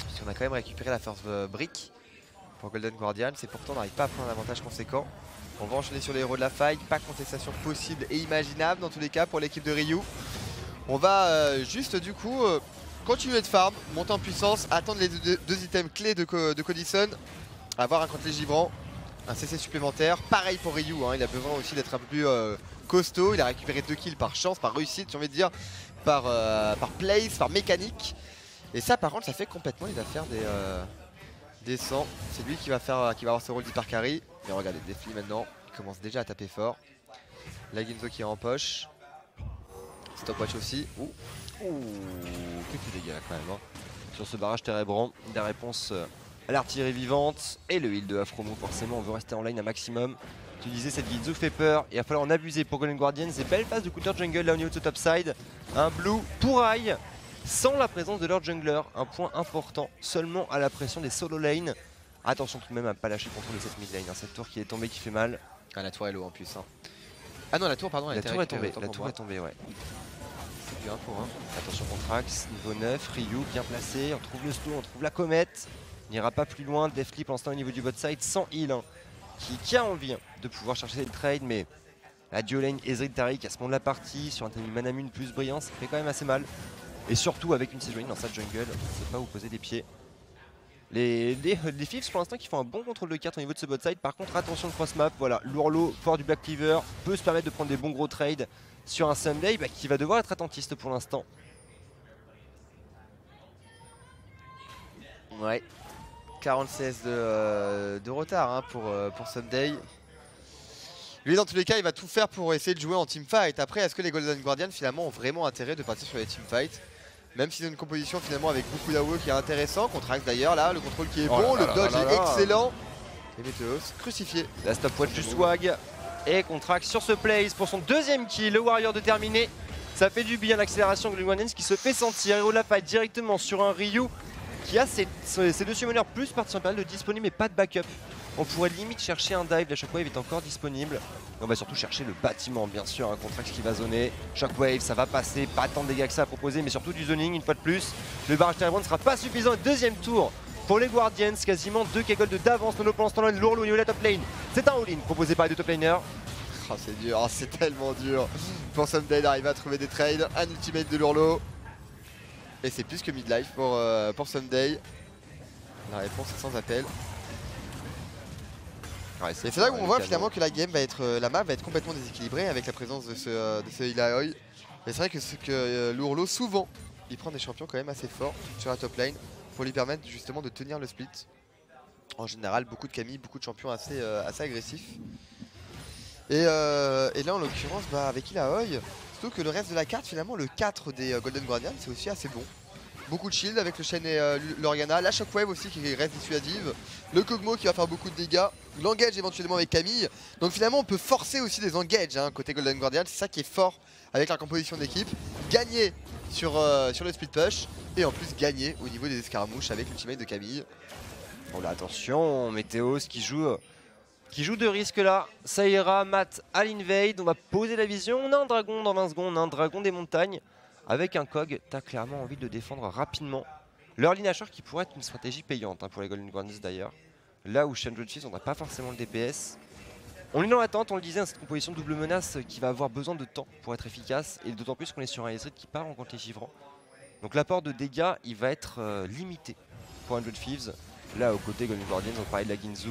[SPEAKER 2] Puisqu'on a quand même récupéré la first brick pour Golden Guardians et pourtant on n'arrive pas à prendre un avantage conséquent. On va enchaîner sur les héros de la faille, pas contestation possible et imaginable dans tous les cas pour l'équipe de Ryu. On va juste du coup continuer de farm, monter en puissance, attendre les deux items clés de Codison, avoir un contre givrant, un CC supplémentaire. Pareil pour Ryu, hein, il a besoin aussi d'être un peu plus costaud. Il a récupéré 2 kills par chance, par réussite, j'ai envie de dire, par place, par mécanique. Et ça par contre ça fait complètement, il va faire des 100. C'est lui qui va avoir ce rôle d'hyper carry. Mais regardez, Defli maintenant, il commence déjà à taper fort. La Ginzo qui est en poche. Stopwatch aussi. Ouh, quelques dégâts là quand même. Hein. Sur ce barrage Térébrant, des réponses à l'artillerie vivante et le heal de Afromo. Forcément, on veut rester en lane un maximum. Tu disais, cette Ginzo fait peur. Il va falloir en abuser pour Golden Guardians. Et belle phase de counter jungle là au niveau de ce topside. Un blue pour Aïe. Sans la présence de leur jungler, un point important, seulement à la pression des solo lane. Attention tout de même à ne pas lâcher le contrôle de cette mid lane, hein. Cette tour qui est tombée qui fait mal. Ah, la tour est low en plus. Hein. Ah non, la tour, pardon, la tour est tombée. La tour est tombée, ouais. C'est du 1 pour 1. Attention Contrax, niveau 9, Ryu bien placé, on trouve le slow, on trouve la comète. Il n'ira pas plus loin, Defli pour l'instant au niveau du bot side sans heal. Hein, qui a envie de pouvoir chercher le trade, mais la duo lane Ezreal Taric à ce moment de la partie, sur un timing Manamune plus brillant, ça fait quand même assez mal. Et surtout avec une Sejuani dans sa jungle, on ne sait pas où poser les pieds. Les Fifs pour l'instant qui font un bon contrôle de carte au niveau de ce bot side. Par contre attention de cross map, voilà, Lourlo fort du Black Cleaver peut se permettre de prendre des bons gros trades sur un Sunday qui va devoir être attentiste pour l'instant. Ouais, 46 de retard hein, pour Sunday. Lui dans tous les cas il va tout faire pour essayer de jouer en teamfight. Après est-ce que les Golden Guardians finalement ont vraiment intérêt de partir sur les teamfights? Même s'ils ont une composition finalement avec beaucoup d'AOE qui est intéressant. Contrax d'ailleurs là, le contrôle qui est bon, le dodge est excellent. Et Meteos crucifié. La stopwatch du swag. Et Contrax sur ce place pour son deuxième kill, le Warrior de terminer. Ça fait du bien l'accélération de Golden Guardians qui se fait sentir. Héros de la fight directement sur un Ryu qui a ses deux summoners plus participants de disponibles mais pas de backup. On pourrait limite chercher un dive, la Shockwave est encore disponible. Et on va surtout chercher le bâtiment bien sûr, un Contrax qui va zoner. Shockwave ça va passer, pas tant de dégâts que ça à proposer mais surtout du zoning une fois de plus. Le barrage Térébrant ne sera pas suffisant, deuxième tour pour les Guardians, quasiment 2 K-Gold d'avance. Nono pour l'instant Lourlo au niveau de la top lane. C'est un all-in proposé par les deux top laners. Oh, c'est dur, oh, c'est tellement dur pour Sunday d'arriver à trouver des trades. Un ultimate de Lourlo. Et c'est plus que midlife pour Sunday. La réponse est sans appel. Ouais, et c'est là où on voit finalement que la map va être complètement déséquilibrée avec la présence de ce Ilaoi. Mais c'est vrai que Lourlo souvent il prend des champions quand même assez forts sur la top lane pour lui permettre justement de tenir le split. En général beaucoup de Camille, beaucoup de champions assez agressifs. Et là en l'occurrence avec Ilaoi, surtout que le reste de la carte finalement le 4 des Golden Guardians c'est aussi assez bon. Beaucoup de shield avec le Shen et l'Oriana, la Shockwave aussi qui reste dissuasive, le Kog'Maw qui va faire beaucoup de dégâts, l'engage éventuellement avec Camille. Donc finalement on peut forcer aussi des engages hein, côté Golden Guardian, c'est ça qui est fort avec la composition d'équipe. Gagner sur le split push et en plus gagner au niveau des escarmouches avec l'ultimate de Camille. Bon là attention, Meteos qui joue de risque là, ça ira, Matt à l'invade, on va poser la vision, on a un dragon dans 20 secondes, un dragon des montagnes. Avec un Kog, t'as clairement envie de défendre rapidement. L'early Nashor qui pourrait être une stratégie payante hein, pour les Golden Guardians d'ailleurs. Là où chez Fizz on n'a pas forcément le DPS. On est dans l'attente, on le disait, hein, cette composition double menace qui va avoir besoin de temps pour être efficace. Et d'autant plus qu'on est sur un Ezreal qui part en contre les givrants. Donc l'apport de dégâts il va être limité pour 100 Thieves. Là au côté Golden Guardians on parlait de la Ginzu.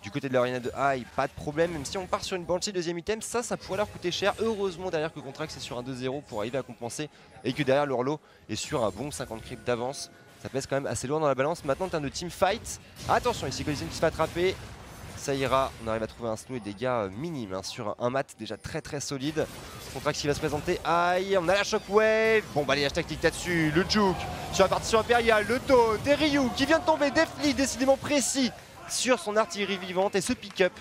[SPEAKER 2] Du côté de l'Arena de High, pas de problème, même si on part sur une Banshee deuxième item, ça pourrait leur coûter cher. Heureusement derrière que Contrax est sur un 2-0 pour arriver à compenser et que derrière Lourlo est sur un bon 50 creep d'avance. Ça pèse quand même assez loin dans la balance. Maintenant en termes de team fight, attention ici Codison qui se fait attraper. Ça ira, on arrive à trouver un snow et des dégâts minimes hein, sur un mat déjà très solide. Contrax qui va se présenter, aïe, on a la Shockwave. Bon bah les hashtags tic là-dessus, le juke sur la partition impériale, le taunt, des Ryu qui vient de tomber, Defli décidément précis sur son artillerie vivante et ce pick-up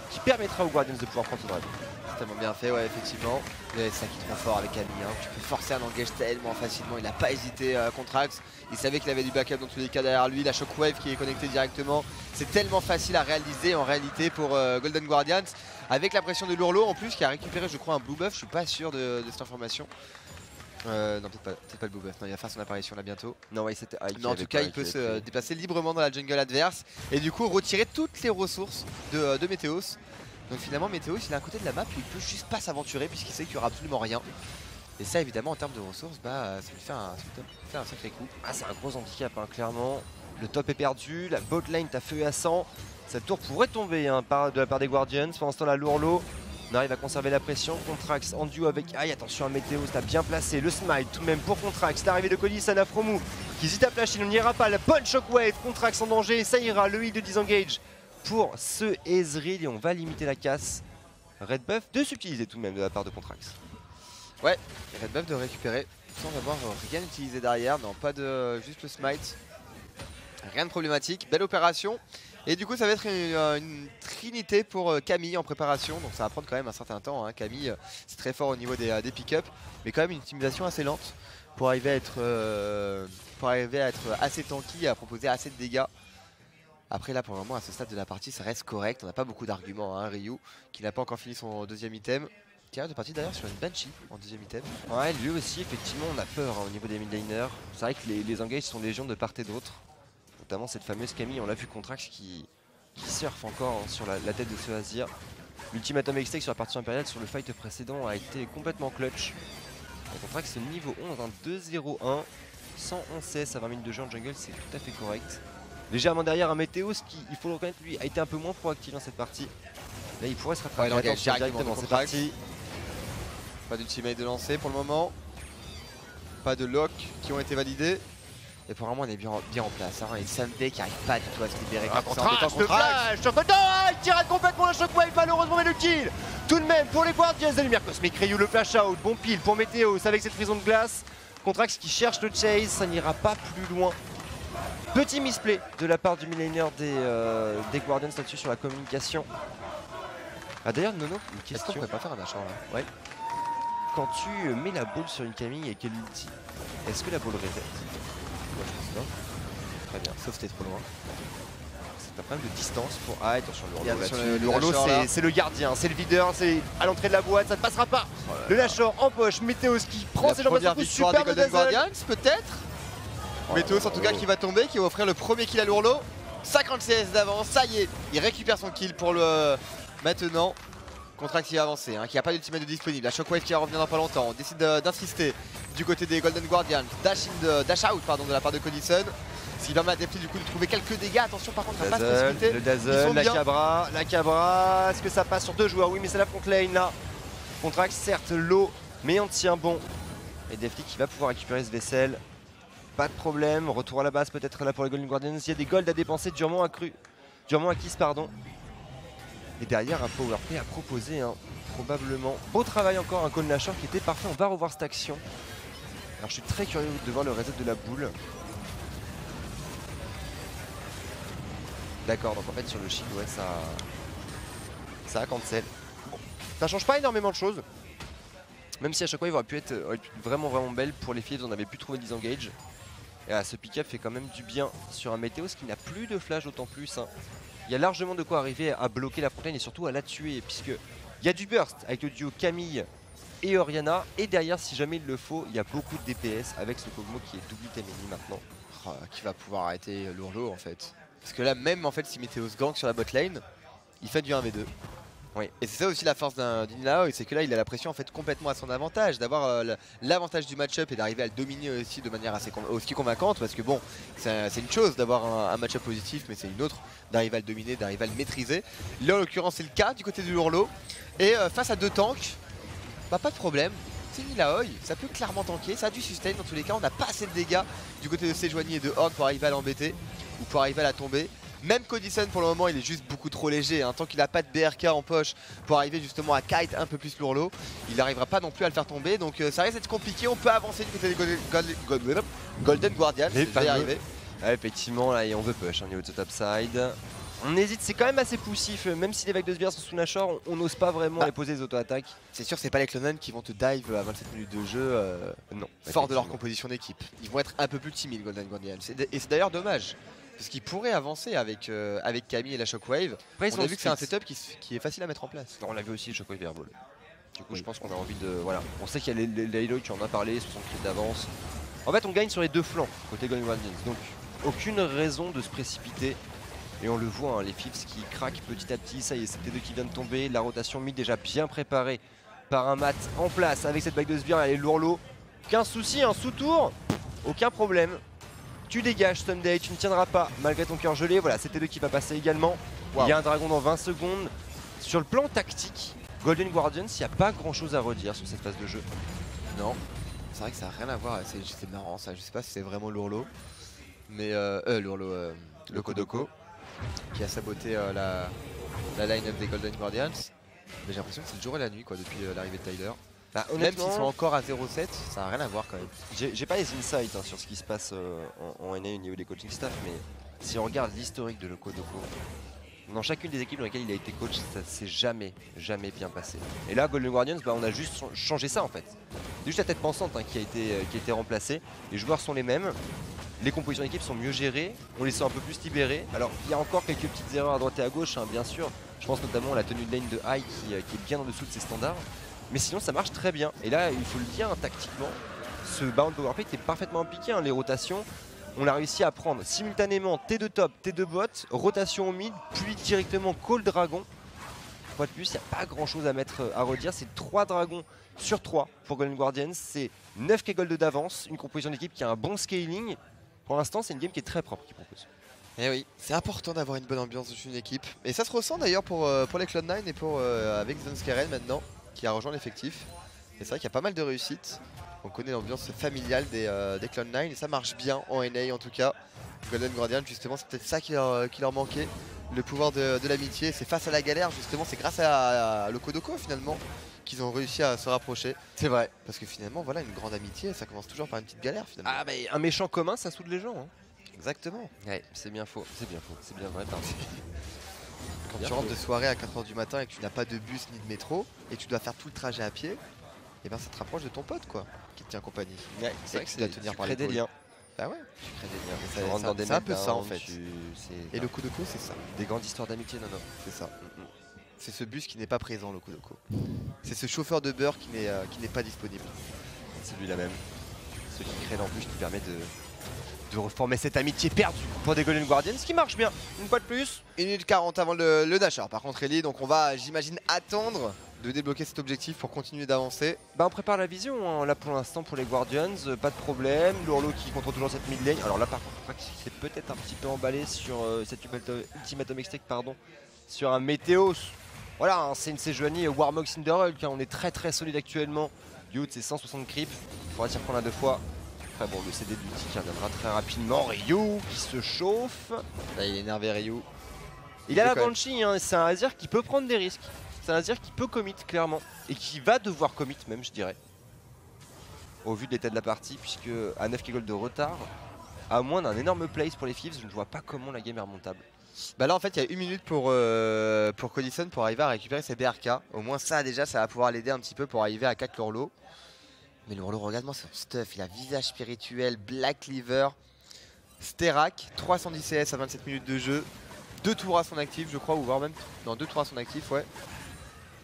[SPEAKER 2] qui permettra aux Guardians de pouvoir prendre ce dragon. C'est tellement bien fait, ouais, effectivement. C'est ça qui est trop fort avec Camille. Hein. Tu peux forcer un engage tellement facilement. Il n'a pas hésité Contrax. Il savait qu'il avait du backup dans tous les cas derrière lui. La Shockwave qui est connectée directement. C'est tellement facile à réaliser en réalité pour Golden Guardians. Avec la pression de Lourlo en plus qui a récupéré, je crois, un blue buff. Je suis pas sûr de cette information. Non, peut-être pas le blue buff, non, il va faire son apparition là bientôt. Non, ouais, c'était Ike. En tout cas, il peut se déplacer librement dans la jungle adverse et du coup retirer toutes les ressources de Meteos. Donc finalement Météos il est à côté de la map, il peut juste pas s'aventurer puisqu'il sait qu'il y aura absolument rien. Et ça évidemment en termes de ressources, ça lui fait un sacré coup.
[SPEAKER 1] Ah, c'est un gros handicap hein, clairement. Le top est perdu, la bot lane est à feu et à sang. Cette tour pourrait tomber hein, de la part des Guardians. Pendant ce temps là Lourlo, on arrive à conserver la pression. Contrax en duo avec Aïe, attention à Météos, t'as bien placé. Le smite tout de même pour Contrax. L'arrivée de Colison à Fromou qui hésite à flash, il n'ira pas. La bonne shockwave, Contrax en danger, ça ira. Le heal de disengage pour ce Ezreal et on va limiter la casse. Red buff de subtiliser tout de même de la part de Contrax.
[SPEAKER 2] Ouais, Red buff de récupérer sans avoir rien utilisé derrière, non pas de juste le smite. Rien de problématique, belle opération. Et du coup ça va être une trinité pour Camille en préparation, donc ça va prendre quand même un certain temps. Hein. Camille c'est très fort au niveau des pick-up, mais quand même une optimisation assez lente pour arriver à être assez tanky et à proposer assez de dégâts. Après là pour le moment à ce stade de la partie ça reste correct, on n'a pas beaucoup d'arguments. Hein. Ryu qui n'a pas encore fini son deuxième item, qui a de partie d'ailleurs sur une Banshee en deuxième item.
[SPEAKER 1] Ouais, lui aussi effectivement on a peur hein, au niveau des mid laners. C'est vrai que les engages sont légion de part et d'autre. Notamment cette fameuse Camille, on l'a vu Contrax qui surfe encore hein, sur la tête de ce Azir. L'ultimatum extake sur la partie impériale sur le fight précédent a été complètement clutch. Contrax niveau 11, un 2-0-1, 111 CS à 20 minutes de jeu en jungle, c'est tout à fait correct. Légèrement derrière un Météos qui, il faut le reconnaître, lui a été un peu moins proactif dans cette partie. Là il pourrait se rattraper.
[SPEAKER 2] Ouais,
[SPEAKER 1] directement, c'est parti.
[SPEAKER 2] Pas d'ultimate de lancer pour le moment. Pas de lock qui ont été validés. Et pour vraiment on est bien en place. Hein. Et Sunday qui arrive pas du tout à se libérer.
[SPEAKER 1] Contrax, le flash, il tire complètement la shockwave, malheureusement mais le kill. Tout de même pour les Guardians, la lumière cosmique, Ryu le flash out, bon pile pour Météos avec cette prison de glace. Contrax qui cherche le chase, ça n'ira pas plus loin. Petit misplay de la part du millénaire des Guardians là-dessus sur la communication. Ah d'ailleurs Nono, une
[SPEAKER 2] Est-ce qu'on
[SPEAKER 1] question.
[SPEAKER 2] pourrait pas faire un achat là?
[SPEAKER 1] Ouais. Quand tu mets la boule sur une Camille et qu'elle ulti, est-ce que la boule reset?
[SPEAKER 2] Moi je pense pas. Très bien, sauf si t'es trop loin.
[SPEAKER 1] C'est un problème de distance pour... Ah attention le Hurlo
[SPEAKER 2] Attention,
[SPEAKER 1] là-dessus.
[SPEAKER 2] le
[SPEAKER 1] Le Hurlo
[SPEAKER 2] lâcheur,
[SPEAKER 1] c'est le gardien, c'est le videur, c'est à l'entrée de la boîte, ça ne passera pas. Le lâcheur en poche, Météos qui prend ses jambes à son cou, super de
[SPEAKER 2] Golden
[SPEAKER 1] Dazzle.
[SPEAKER 2] Guardians peut-être. Météos en tout cas qui va tomber, qui va offrir le premier kill à Lourlo. 50 CS d'avance, ça y est, il récupère son kill pour le maintenant. Contrax qui va avancer, hein, qui n'a pas d'ultimate de disponible. La Shockwave qui va revenir dans pas longtemps. On décide d'insister du côté des Golden Guardians. Dash out pardon, de la part de Colison. Ce qui permet à Defty du coup de trouver quelques dégâts. Attention par contre, il n'y a pas de possibilité.
[SPEAKER 1] Le Dazzle, la Cabra, est-ce que ça passe sur deux joueurs? Oui mais c'est la front lane là. Contrax certes low, mais on tient bon. Et Defty qui va pouvoir récupérer ce vaisselle. Pas de problème, retour à la base peut-être là pour les Golden Guardians. Il y a des golds à dépenser, durement acquises pardon. Et derrière un powerplay à proposer hein, probablement. Beau travail encore, un Cone Lasher qui était parfait, on va revoir cette action. Alors je suis très curieux de voir le reset de la boule. D'accord, donc en fait sur le shield ouais ça a cancel. Bon, ça change pas énormément de choses. Même si à chaque fois il aurait pu être vraiment belle pour les filles, on avait pu trouver disengage. Et ce pick-up fait quand même du bien sur un Météos qui n'a plus de flash d'autant plus. Hein. Il y a largement de quoi arriver à bloquer la frontline et surtout à la tuer puisque il y a du burst avec le duo Camille et Orianna et derrière si jamais il le faut il y a beaucoup de DPS avec ce Kog'Maw qui est double item ennemi maintenant.
[SPEAKER 2] Oh, qui va pouvoir arrêter Lourlo en fait. Parce que là même en fait si Météos gank sur la bot lane, il fait du 1v2. Oui. Et c'est ça aussi la force d'Inilao, c'est que là il a la pression en fait complètement à son avantage, d'avoir l'avantage du match-up et d'arriver à le dominer aussi de manière aussi convaincante, parce que bon, c'est une chose d'avoir un match-up positif, mais c'est une autre d'arriver à le dominer, d'arriver à le maîtriser. Là en l'occurrence c'est le cas du côté du Lourlo, et face à deux tanks, bah pas de problème. C'est Nilaoi, ça peut clairement tanker, ça a du sustain dans tous les cas, on n'a pas assez de dégâts du côté de Sejuani et de Horde pour arriver à l'embêter, ou pour arriver à la tomber. Même Colison pour le moment il est juste beaucoup trop léger, hein. Tant qu'il n'a pas de BRK en poche pour arriver justement à kite un peu plus Lourlo, il n'arrivera pas non plus à le faire tomber, donc ça risque d'être compliqué, on peut avancer du côté des Golden Guardians, je vais y arriver.
[SPEAKER 1] Ouais, effectivement là et on veut push au niveau de ce topside. On hésite, c'est quand même assez poussif, même si les vagues de sbires sont sous Nashor, on n'ose pas vraiment les poser les auto-attaques.
[SPEAKER 2] C'est sûr c'est pas les Clonen qui vont te dive à 27 minutes de jeu, non, fort de leur composition d'équipe. Ils vont être un peu plus timides Golden Guardians, et c'est d'ailleurs dommage. Parce qu'ils pourraient avancer avec Camille et la Shockwave. Après, on a vu que c'est un setup qui est facile à mettre en place.
[SPEAKER 1] On a vu aussi le Shockwave Airball. Du coup, je pense qu'on a envie de... Voilà. On sait qu'il y a les Halo qui en a parlé, 60 kills d'avance. En fait, on gagne sur les deux flancs côté Golden Guardians. Donc, aucune raison de se précipiter. Et on le voit, hein, les Fifs qui craquent petit à petit. Ça y est, c'est T2 qui vient de tomber. La rotation mid déjà bien préparée par un mat en place avec cette bague de sbire. Allez, Lourlo. Aucun souci, un sous-tour. Aucun problème. Tu dégages Sunday, tu ne tiendras pas malgré ton cœur gelé. Voilà, c'est T2 qui va passer également. Wow. Il y a un dragon dans 20 secondes. Sur le plan tactique, Golden Guardians, il n'y a pas grand chose à redire sur cette phase de jeu.
[SPEAKER 2] Non, c'est vrai que ça n'a rien à voir. C'est marrant ça. Je sais pas si c'est vraiment Lourlo. Mais le Kodoko qui a saboté la line-up des Golden Guardians. Mais j'ai l'impression que c'est le jour et la nuit quoi depuis l'arrivée de Tyler. Bah, même s'ils sont encore à 0-7, ça n'a rien à voir quand même.
[SPEAKER 1] J'ai pas les insights hein, sur ce qui se passe en NA au niveau des coaching staff, mais si on regarde l'historique de le Kodoko, dans chacune des équipes dans lesquelles il a été coach, ça s'est jamais bien passé. Et là, Golden Guardians, bah, on a juste changé ça en fait. C'est juste la tête pensante hein, qui a été remplacée. Les joueurs sont les mêmes. Les compositions d'équipe sont mieux gérées, on les sent un peu plus libérés. Alors il y a encore quelques petites erreurs à droite et à gauche, hein, bien sûr. Je pense notamment à la tenue de lane de High qui est bien en dessous de ses standards. Mais sinon ça marche très bien. Et là il faut le dire, hein, tactiquement, ce bound power play était parfaitement impliqué. Hein, les rotations, on a réussi à prendre simultanément T2 top, T2 bot, rotation au mid, puis directement call dragon. Quoi de plus, il n'y a pas grand chose à mettre à redire. C'est 3 dragons sur 3 pour Golden Guardians. C'est 9 k gold d'avance, une composition d'équipe qui a un bon scaling. Pour l'instant, c'est une game qui est très propre qui propose.
[SPEAKER 2] Et oui, c'est important d'avoir une bonne ambiance dans une équipe. Et ça se ressent d'ailleurs pour les Cloud9 et pour avec Zonskeren maintenant, qui a rejoint l'effectif. Et c'est vrai qu'il y a pas mal de réussites. On connaît l'ambiance familiale des Cloud9 et ça marche bien en NA en tout cas. Golden Guardian, justement, c'est peut-être ça qui leur manquait. Le pouvoir de l'amitié, c'est face à la galère, justement, c'est grâce à le Kodoko finalement qu'ils ont réussi à se rapprocher.
[SPEAKER 1] C'est vrai.
[SPEAKER 2] Parce que finalement, voilà, une grande amitié, ça commence toujours par une petite galère finalement.
[SPEAKER 1] Ah, mais un méchant commun, ça soude les gens. Hein.
[SPEAKER 2] Exactement.
[SPEAKER 1] Ouais, c'est bien faux, c'est bien faux, c'est bien vrai, pardon.
[SPEAKER 2] Quand tu rentres de soirée à 4 h du matin et que tu n'as pas de bus ni de métro et que tu dois faire tout le trajet à pied, et ben ça te rapproche de ton pote quoi, qui te tient compagnie.
[SPEAKER 1] Ouais, c'est vrai que
[SPEAKER 2] tu dois tenir par
[SPEAKER 1] les des liens.
[SPEAKER 2] Ah ouais,
[SPEAKER 1] tu crées des liens.
[SPEAKER 2] C'est un peu ça en fait. Et le Kodoko c'est ça.
[SPEAKER 1] Des grandes histoires d'amitié, non.
[SPEAKER 2] C'est ça. C'est ce bus qui n'est pas présent, le Kodoko. C'est ce chauffeur de beurre qui n'est pas disponible.
[SPEAKER 1] C'est lui-là même. Celui qui crée l'embûche qui permet de reformer cette amitié perdue pour des Golden Guardians, ce qui marche bien, une fois de plus.
[SPEAKER 2] 1 minute 40 avant le dasher par contre Ellie, donc on va j'imagine attendre de débloquer cet objectif pour continuer d'avancer.
[SPEAKER 1] Bah on prépare la vision hein. Là pour l'instant pour les Guardians, pas de problème. Lourlo qui contrôle toujours cette mid lane. Alors là par contre je crois qu'il s'est peut-être un petit peu emballé sur cette ultimatum extract pardon, sur un Météos. Voilà, hein, c'est une Sejuani Warmog Cinderhulk, hein. On est très solide actuellement. Youth c'est 160 creep, il faudra s'y reprendre à 2 fois. Après bon le CD de l'ulti qui reviendra très rapidement. Ryu qui se chauffe.
[SPEAKER 2] Là il est énervé Ryu.
[SPEAKER 1] Il a la Banshee, hein. C'est un Azir qui peut prendre des risques. C'est un Azir qui peut commit clairement. Et qui va devoir commit même je dirais. Au vu de l'état de la partie, puisque à 9 k gold de retard, à moins d'un énorme place pour les Fifs, je ne vois pas comment la game est remontable.
[SPEAKER 2] Bah là en fait il y a 1 minute pour Codison pour arriver à récupérer ses BRK. Au moins ça déjà ça va pouvoir l'aider un petit peu pour arriver à 4 Lourlo. Mais Lourlo regarde-moi son stuff, il a visage spirituel, Black Cleaver, Sterak, 310 CS à 27 minutes de jeu, 2 tours à son actif je crois, ou voire même non 2 tours à son actif ouais.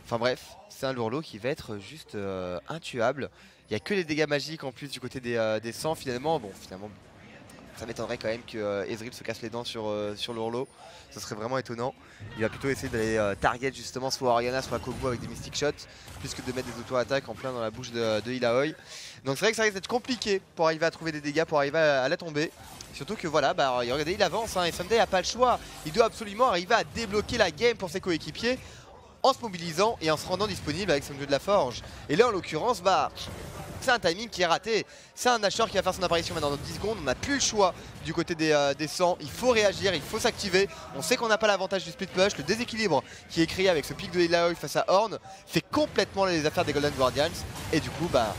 [SPEAKER 2] Enfin bref, c'est un Lourlo qui va être juste intuable. Il n'y a que les dégâts magiques en plus du côté des 100 finalement. Bon finalement ça m'étonnerait quand même que Ezreal se casse les dents sur Lourlo. Ce serait vraiment étonnant. Il va plutôt essayer d'aller target justement soit Orianna soit Kog'Maw avec des Mystic Shots, plus que de mettre des auto-attaques en plein dans la bouche de Illaoi. Donc c'est vrai que ça risque d'être compliqué pour arriver à trouver des dégâts, pour arriver à la tomber. Surtout que voilà, bah, regardez, il avance hein, et Sunday n'a pas le choix. Il doit absolument arriver à débloquer la game pour ses coéquipiers en se mobilisant et en se rendant disponible avec son jeu de la forge. Et là en l'occurrence, bah, c'est un timing qui est raté. C'est un Nashor qui va faire son apparition maintenant dans 10 secondes. On n'a plus le choix du côté des 100. Il faut réagir, il faut s'activer. On sait qu'on n'a pas l'avantage du split push. Le déséquilibre qui est créé avec ce pic de Illaoi face à Horn fait complètement les affaires des Golden Guardians. Et du coup, bah,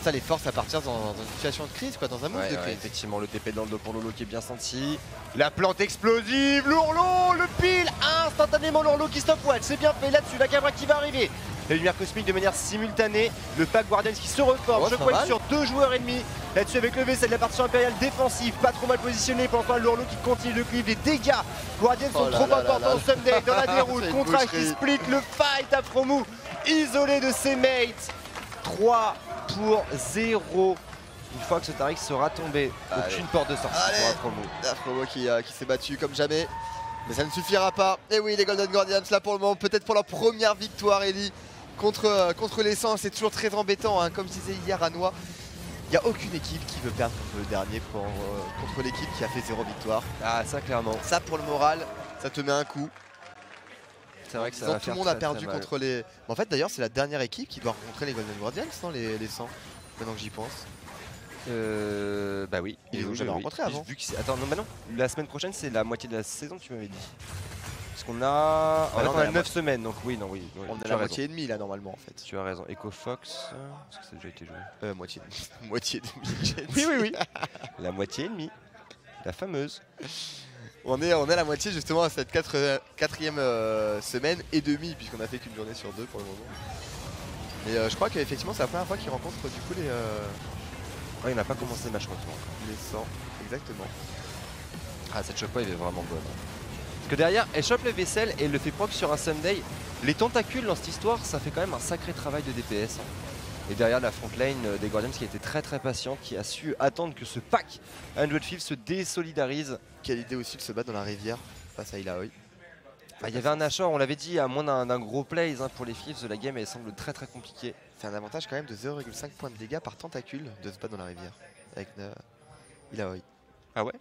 [SPEAKER 2] ça les force à partir dans une situation de crise, quoi, dans un move de crise.
[SPEAKER 1] Effectivement, le TP dans le dos pour Lourlo qui est bien senti. La plante explosive, Lourlo, le pile, instantanément Lourlo qui stop watch. C'est bien fait là-dessus, la Cabra qui va arriver. La lumière cosmique de manière simultanée, le pack Guardians qui se reforme, je crois sur 2 joueurs ennemis. Là-dessus avec le V7 de la partition impériale défensive, pas trop mal positionné pour l'instant Lourlo qui continue de cleave. Les dégâts Guardians sont trop importants. Sunday dans la déroute, contrat qui split, le fight à Fromou, isolé de ses mates. 3 pour 0. Une fois que ce Tariq sera tombé, aucune porte de sortie pour Afromo.
[SPEAKER 2] Afromo qui s'est battu comme jamais. Mais ça ne suffira pas. Et oui, les Golden Guardians là pour le moment, peut-être pour leur première victoire, Ellie, contre les 100. C'est toujours très embêtant, hein. Comme je disais hier à Noix, il n'y a aucune équipe qui veut perdre contre le dernier contre l'équipe qui a fait 0 victoire.
[SPEAKER 1] Ah ça clairement.
[SPEAKER 2] Ça pour le moral, ça te met un coup.
[SPEAKER 1] C'est vrai que ça va
[SPEAKER 2] tout le monde a perdu contre les... En fait d'ailleurs c'est la dernière équipe qui doit rencontrer les Golden Guardians, non, les 100, maintenant que j'y pense.
[SPEAKER 1] Bah oui.
[SPEAKER 2] Ils les ont jamais rencontrés avant.
[SPEAKER 1] Attends, non, bah non. La semaine prochaine, c'est la moitié de la saison, tu m'avais dit. Parce qu'on a. En fait, on a 9 semaines, donc oui, non, oui.
[SPEAKER 2] On a la moitié et demie là, normalement, en fait.
[SPEAKER 1] Tu as raison. EcoFox, est-ce que ça a déjà été joué?
[SPEAKER 2] Moitié et demie. Moitié et demie.
[SPEAKER 1] Oui, oui, oui. La moitié et demie. La fameuse.
[SPEAKER 2] On est à la moitié justement à cette quatrième semaine et demie, puisqu'on a fait qu'une journée sur 2 pour le moment. Mais je crois qu'effectivement, c'est la première fois qu'ils rencontrent du coup les.
[SPEAKER 1] Ouais, il n'a pas commencé le match retour.
[SPEAKER 2] Les 100, exactement.
[SPEAKER 1] Ah, cette chope-wave est vraiment bonne. Parce que derrière, elle chope les vaisselles et elle le fait proc sur un Sunday. Les tentacules dans cette histoire, ça fait quand même un sacré travail de DPS. Et derrière la front lane des Guardians qui a été très patiente, qui a su attendre que ce pack 100 Thieves se désolidarise.
[SPEAKER 2] Quelle idée aussi de se battre dans la rivière face à Illaoi.
[SPEAKER 1] Bah, il y avait un Nashor, on l'avait dit, à moins d'un gros plays pour les Thieves, la game elle semble très compliquée.
[SPEAKER 2] C'est un avantage quand même de 0,5 points de dégâts par tentacule de se battre dans la rivière avec Illaoi.
[SPEAKER 1] Ah ouais?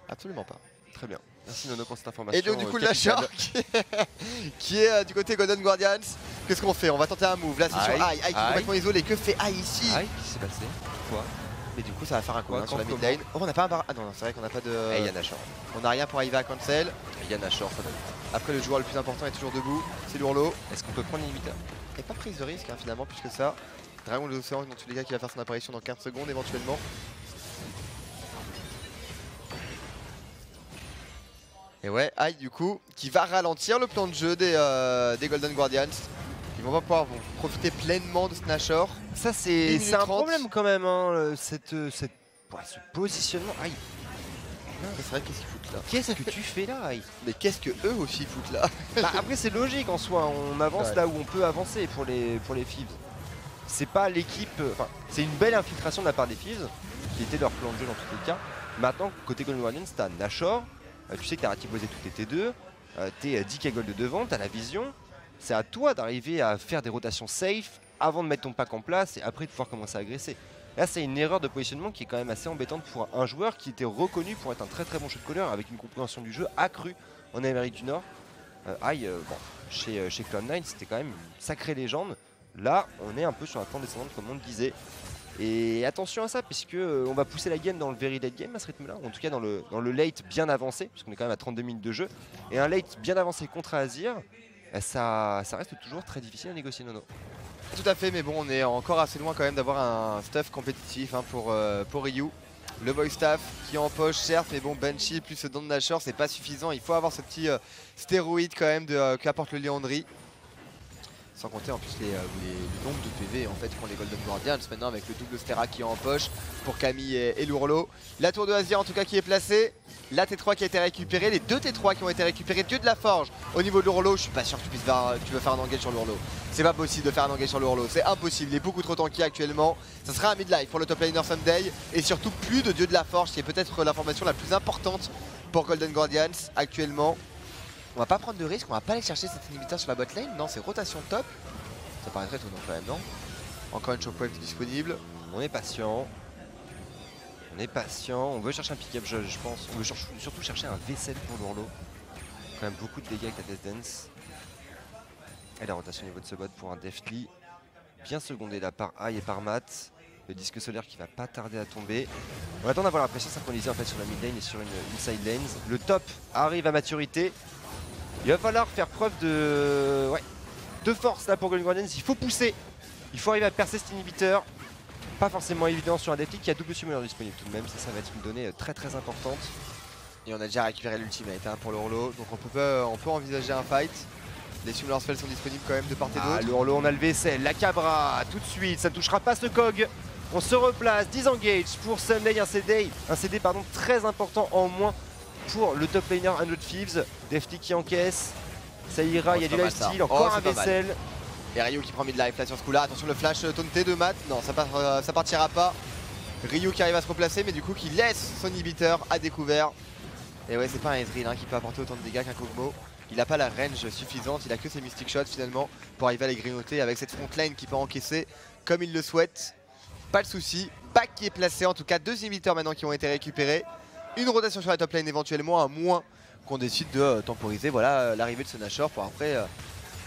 [SPEAKER 2] Absolument pas.
[SPEAKER 1] Très bien. Merci Nono pour cette information.
[SPEAKER 2] Et donc du coup le Nashor qui est du côté Golden Guardians. Qu'est-ce qu'on fait? On va tenter un move. Là c'est sur Aïe qui est complètement isolé. Que fait Aïe ici?
[SPEAKER 1] Aïe, qu'est-ce qui s'est passé? Quoi?
[SPEAKER 2] Mais du coup ça va faire un coup sur la mid lane. Oh on n'a pas un bar. Ah non, c'est vrai qu'on n'a pas de.
[SPEAKER 1] Et il y a Nashor.
[SPEAKER 2] On n'a rien pour arriver à cancel.
[SPEAKER 1] Il y a Nashor, ça donne.
[SPEAKER 2] Après le joueur le plus important est toujours debout. C'est l'Urlo.
[SPEAKER 1] Est-ce qu'on peut prendre l'inhibiteur?
[SPEAKER 2] Et pas prise de risque finalement plus que ça. Dragon de l'océan dans tous les cas qui va faire son apparition dans 15 secondes éventuellement. Et ouais, Aïe du coup, qui va ralentir le plan de jeu des Golden Guardians. Ils vont pas pouvoir profiter pleinement de ce Nashor.
[SPEAKER 1] Ça c'est un problème quand même, hein, ce positionnement. Aïe.
[SPEAKER 2] C'est vrai, qu'est-ce qu'ils foutent là?
[SPEAKER 1] Qu'est-ce que tu fais là, Aïe?
[SPEAKER 2] Mais qu'est-ce que eux aussi foutent là?
[SPEAKER 1] Bah, après c'est logique en soi, on avance là où on peut avancer pour les Thieves. C'est pas l'équipe, enfin c'est une belle infiltration de la part des Thieves, qui était leur plan de jeu dans tous les cas. Maintenant, côté Golden Guardians, t'as Nashor, tu sais que t'as ratiposé tous tes T2, t'es 10k gold de devant, t'as la vision. C'est à toi d'arriver à faire des rotations safe avant de mettre ton pack en place et après de pouvoir commencer à agresser. Là c'est une erreur de positionnement qui est quand même assez embêtante pour un joueur qui était reconnu pour être un très bon shotcaller avec une compréhension du jeu accrue en Amérique du Nord. Aïe, bon, chez Cloud9 c'était quand même une sacrée légende. Là on est un peu sur la pente descendante comme on le disait. Et attention à ça puisque on va pousser la game dans le very late game à ce rythme là, ou en tout cas dans le late bien avancé, puisqu'on est quand même à 32 minutes de jeu. Et un late bien avancé contre Azir, ça reste toujours très difficile à négocier, Nono.
[SPEAKER 2] Tout à fait, mais bon on est encore assez loin quand même d'avoir un stuff compétitif pour Ryu. Le voice staff qui empoche certes, mais bon Banshee plus ce don de Nashor c'est pas suffisant, il faut avoir ce petit stéroïde quand même qu'apporte le Léandry. Sans compter en plus le nombre de PV en fait qu'ont les Golden Guardians maintenant avec le double Stera qui est en poche pour Camille et l'Urlo. La tour de Azir en tout cas qui est placée, la T3 qui a été récupérée, les deux T3 qui ont été récupérés, Dieu de la Forge au niveau de l'Urlo. Je suis pas sûr que tu veux faire un engage sur l'Urlo. C'est pas possible de faire un engage sur l'Urlo, c'est impossible, il est beaucoup trop tanky actuellement. Ça sera un midlife pour le top laner Sunday et surtout plus de Dieu de la Forge qui est peut-être l'information la plus importante pour Golden Guardians actuellement. On va pas prendre de risque, on va pas aller chercher cet inhibiteur sur la bot lane. Non, c'est rotation top. Ça paraîtrait étonnant quand même, non? Encore une shockwave disponible.
[SPEAKER 1] On est patient. On est patient. On veut chercher un pick-up, je pense. On veut surtout chercher un vaisselle pour l'Urlo. Quand même beaucoup de dégâts avec la Death Dance. Et la rotation au niveau de ce bot pour un Deftly. Bien secondé là par Aïe et par Matt. Le disque solaire qui va pas tarder à tomber. On attend d'avoir la pression synchronisée en fait sur la mid lane et sur une side lane. Le top arrive à maturité. Il va falloir faire preuve de force là pour Golden Guardians. Il faut pousser. Il faut arriver à percer cet inhibiteur. Pas forcément évident sur un Deftly qui a double summoner disponible tout de même. Ça va être une donnée très importante.
[SPEAKER 2] Et on a déjà récupéré l'ultimate pour l'Urlo. Donc on peut envisager un fight. Les summoner spells sont disponibles quand même de part et d'autre.
[SPEAKER 1] Ah, l'Urlo, on a le vaisselle, la Cabra, tout de suite. Ça ne touchera pas ce Kog. On se replace, disengage pour Sunday, un CD très important en moins pour le top laner 100 Thieves. Deftly qui encaisse, ça ira, il y a du lifesteal, encore un vaisselle.
[SPEAKER 2] Et Ryu qui prend mid-life là sur ce coup là, attention le flash taunté de Matt, non ça partira pas. Ryu qui arrive à se replacer mais du coup qui laisse son inhibiteur à découvert. Et ouais, c'est pas un Ezreal qui peut apporter autant de dégâts qu'un Kog'Maw. Il a pas la range suffisante, il a que ses Mystic Shots finalement pour arriver à les grignoter avec cette front lane qui peut encaisser comme il le souhaite. Pas de souci. Back qui est placé, en tout cas 2 inhibiteurs maintenant qui ont été récupérés. Une rotation sur la top lane éventuellement, à moins qu'on décide de temporiser voilà, l'arrivée de ce Nashor pour après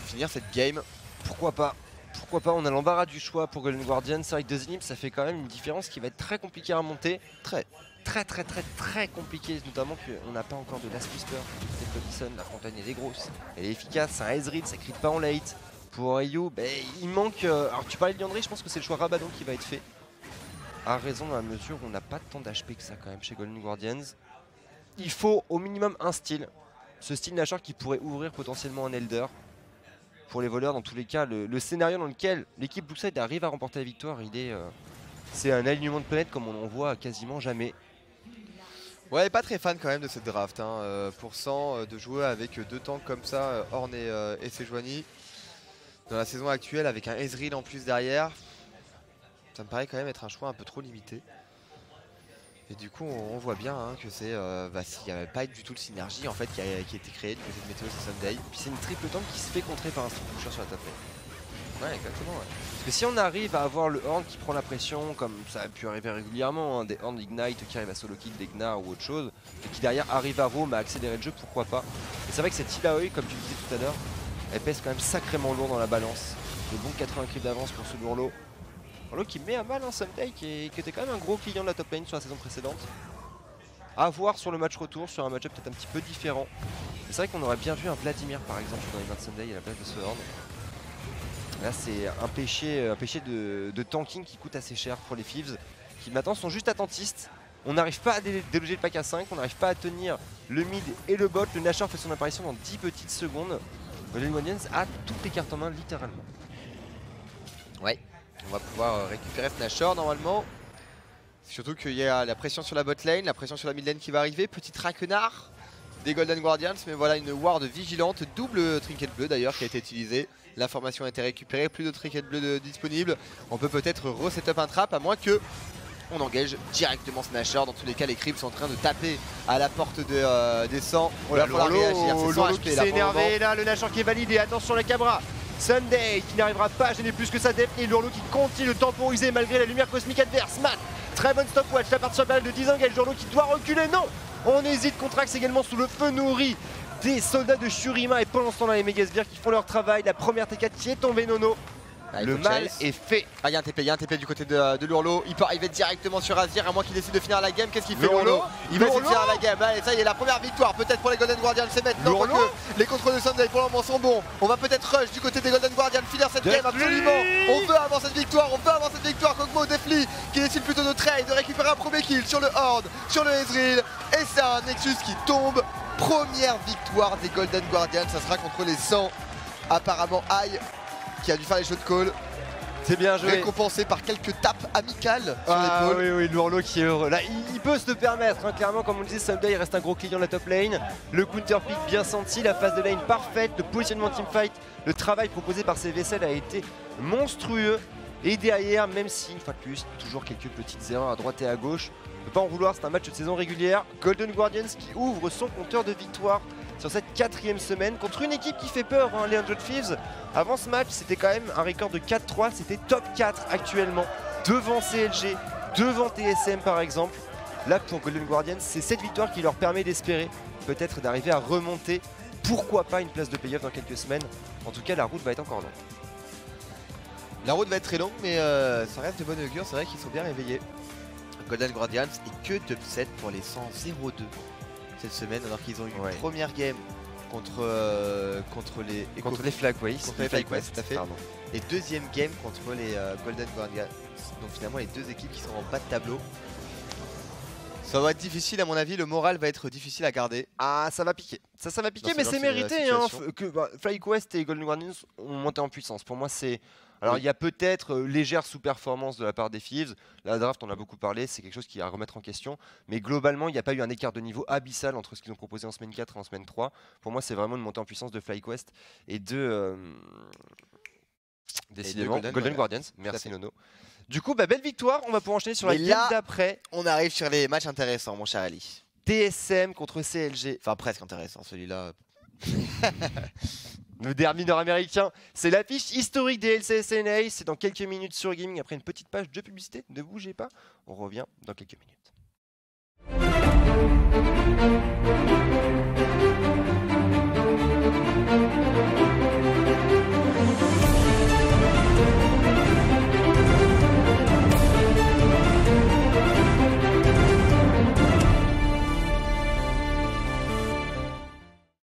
[SPEAKER 2] finir cette game.
[SPEAKER 1] Pourquoi pas? Pourquoi pas? On a l'embarras du choix pour Golden Guardian. C'est vrai que 2 inhibs, ça fait quand même une différence qui va être très compliquée à remonter. Très compliqué, notamment qu'on n'a pas encore de Last Whisper. C'est Codison, la frontline elle est grosse, elle est efficace, c'est un Ezreal, ça crit pas en late. Pour Ayo, il manque. Alors tu parlais de Liandry, je pense que c'est le choix Rabadon qui va être fait. À raison dans la mesure où on n'a pas tant d'HP que ça quand même chez Golden Guardians. Il faut au minimum un style. Ce style Nashor qui pourrait ouvrir potentiellement un Elder. Pour les voleurs, dans tous les cas, le scénario dans lequel l'équipe Blueside arrive à remporter la victoire, c'est un alignement de planètes comme on en voit quasiment jamais.
[SPEAKER 2] Ouais, pas très fan quand même de cette draft. Pour 100, de jouer avec 2 tanks comme ça, Ornn et Sejuani. Dans la saison actuelle, avec un Ezreal en plus derrière, ça me paraît quand même être un choix un peu trop limité. Et du coup, on voit bien que c'est s'il n'y avait pas du tout de synergie en fait qui a été créée du côté de Météos et Sunday.
[SPEAKER 1] Puis c'est une triple tank qui se fait contrer par un strong pusher sur la top lane.
[SPEAKER 2] Ouais, exactement. Ouais.
[SPEAKER 1] Parce que si on arrive à avoir le Horn qui prend la pression, comme ça a pu arriver régulièrement, des Horn Ignite qui arrivent à solo kill des Gnar ou autre chose, et qui derrière arrive à roam à accélérer le jeu, pourquoi pas. Et c'est vrai que cette Illaoi, comme tu le disais tout à l'heure, elle pèse quand même sacrément lourd dans la balance. Le bon 80 creeps d'avance pour ce Lurlo. Lurlo qui met à mal un Sunday qui était quand même un gros client de la top lane sur la saison précédente. À voir sur le match retour, sur un match-up peut-être un petit peu différent. C'est vrai qu'on aurait bien vu un Vladimir par exemple dans les mains de Sunday à la place de ce Horn. Là c'est un péché de tanking qui coûte assez cher pour les Thieves, qui maintenant sont juste attentistes. On n'arrive pas à déloger le pack à 5, on n'arrive pas à tenir le mid et le bot. Le Nashor fait son apparition dans 10 petites secondes. Golden Guardians a toutes les cartes en main littéralement.
[SPEAKER 2] Ouais, on va pouvoir récupérer ce Nashor normalement. Surtout qu'il y a la pression sur la bot lane, la pression sur la mid lane qui va arriver. Petit traquenard des Golden Guardians, mais voilà une ward vigilante, double trinket bleu d'ailleurs qui a été utilisée. L'information a été récupérée, plus de trinket bleu disponible. On peut peut-être reset-up un trap à moins que on engage directement ce Nashor. Dans tous les cas, les creeps sont en train de taper à la porte des 100.
[SPEAKER 1] Il va falloir réagir. C'est 100 HP là. Énervé là, le Nashor qui est validé. Attention la Cabra. Sunday qui n'arrivera pas à gêner plus que sa def. Et Lurlo qui continue de temporiser malgré la lumière cosmique adverse. Matt, très bonne stopwatch. La partie sur la balle de 10 engage. Lurlo qui doit reculer. Non, on hésite. Contrax également sous le feu nourri des soldats de Shurima. Et pendant ce temps-là, les Megasbires qui font leur travail. La première T4 qui est tombée nono. Le mal est fait.
[SPEAKER 2] Ah, il y a un TP du côté de Lurlo. Il peut arriver directement sur Azir, à moins qu'il décide de finir la game. Qu'est-ce qu'il fait Lurlo? Il va essayer de finir la game. Allez, ça y est, la première victoire peut-être pour les Golden Guardians. C'est maintenant que les contrôles de Sunday pour le moment sont bons. On va peut-être rush du côté des Golden Guardians, finir cette game absolument. On veut avoir cette victoire, Kog'Maw, Defli qui décide plutôt de trade, de récupérer un premier kill sur le Horde, sur le Ezreal. Et c'est un Nexus qui tombe. Première victoire des Golden Guardians, ça sera contre les 100. Apparemment, Aïe qui a dû faire les shots de call.
[SPEAKER 1] C'est bien joué.
[SPEAKER 2] Récompensé par quelques tapes amicales sur l'épaule.
[SPEAKER 1] Oui, Lurlo qui est heureux. Là, il peut se le permettre. Clairement, comme on le disait, Sunday il reste un gros client de la top lane. Le counter pick bien senti, la phase de lane parfaite, le positionnement teamfight, le travail proposé par ces vaisselles a été monstrueux. Et derrière, même si, une fois de plus, toujours quelques petites erreurs à droite et à gauche, on ne peut pas en vouloir, c'est un match de saison régulière. Golden Guardians qui ouvre son compteur de victoire sur cette 4e semaine contre une équipe qui fait peur, les 100 Thieves. Avant ce match, c'était quand même un record de 4-3, c'était top 4 actuellement, devant CLG, devant TSM par exemple. Là pour Golden Guardians, c'est cette victoire qui leur permet d'espérer peut-être d'arriver à remonter, pourquoi pas une place de playoff dans quelques semaines. En tout cas, la route va être encore longue.
[SPEAKER 2] La route va être très longue, mais ça reste de bonne augure, c'est vrai qu'ils sont bien réveillés. Golden Guardians, et que d'upset pour les 100-0-2 cette semaine, alors qu'ils ont eu une première game contre les Flag West, tout à fait. Et deuxième game contre les Golden Guardians. Donc finalement les deux équipes qui sont en bas de tableau. Ça va être difficile à mon avis, le moral va être difficile à garder.
[SPEAKER 1] Ah, ça va piquer. Ça va piquer, mais c'est mérité. FlyQuest et Golden Guardians ont monté en puissance. Pour moi, c'est... Alors, il y a peut-être légère sous-performance de la part des Thieves. La draft, on a beaucoup parlé, c'est quelque chose qui est à remettre en question. Mais globalement, il n'y a pas eu un écart de niveau abyssal entre ce qu'ils ont proposé en semaine 4 et en semaine 3. Pour moi, c'est vraiment une montée en puissance de FlyQuest et de... décidément, Golden Guardians. Merci Nono. Du coup, belle victoire. On va pouvoir enchaîner sur la game d'après.
[SPEAKER 2] On arrive sur les matchs intéressants, mon cher Ali.
[SPEAKER 1] TSM contre CLG.
[SPEAKER 2] Enfin, presque intéressant celui-là.
[SPEAKER 1] Le derby nord-américain, c'est l'affiche historique des LCSNA. C'est dans quelques minutes sur Gaming. Après une petite page de publicité, ne bougez pas. On revient dans quelques minutes.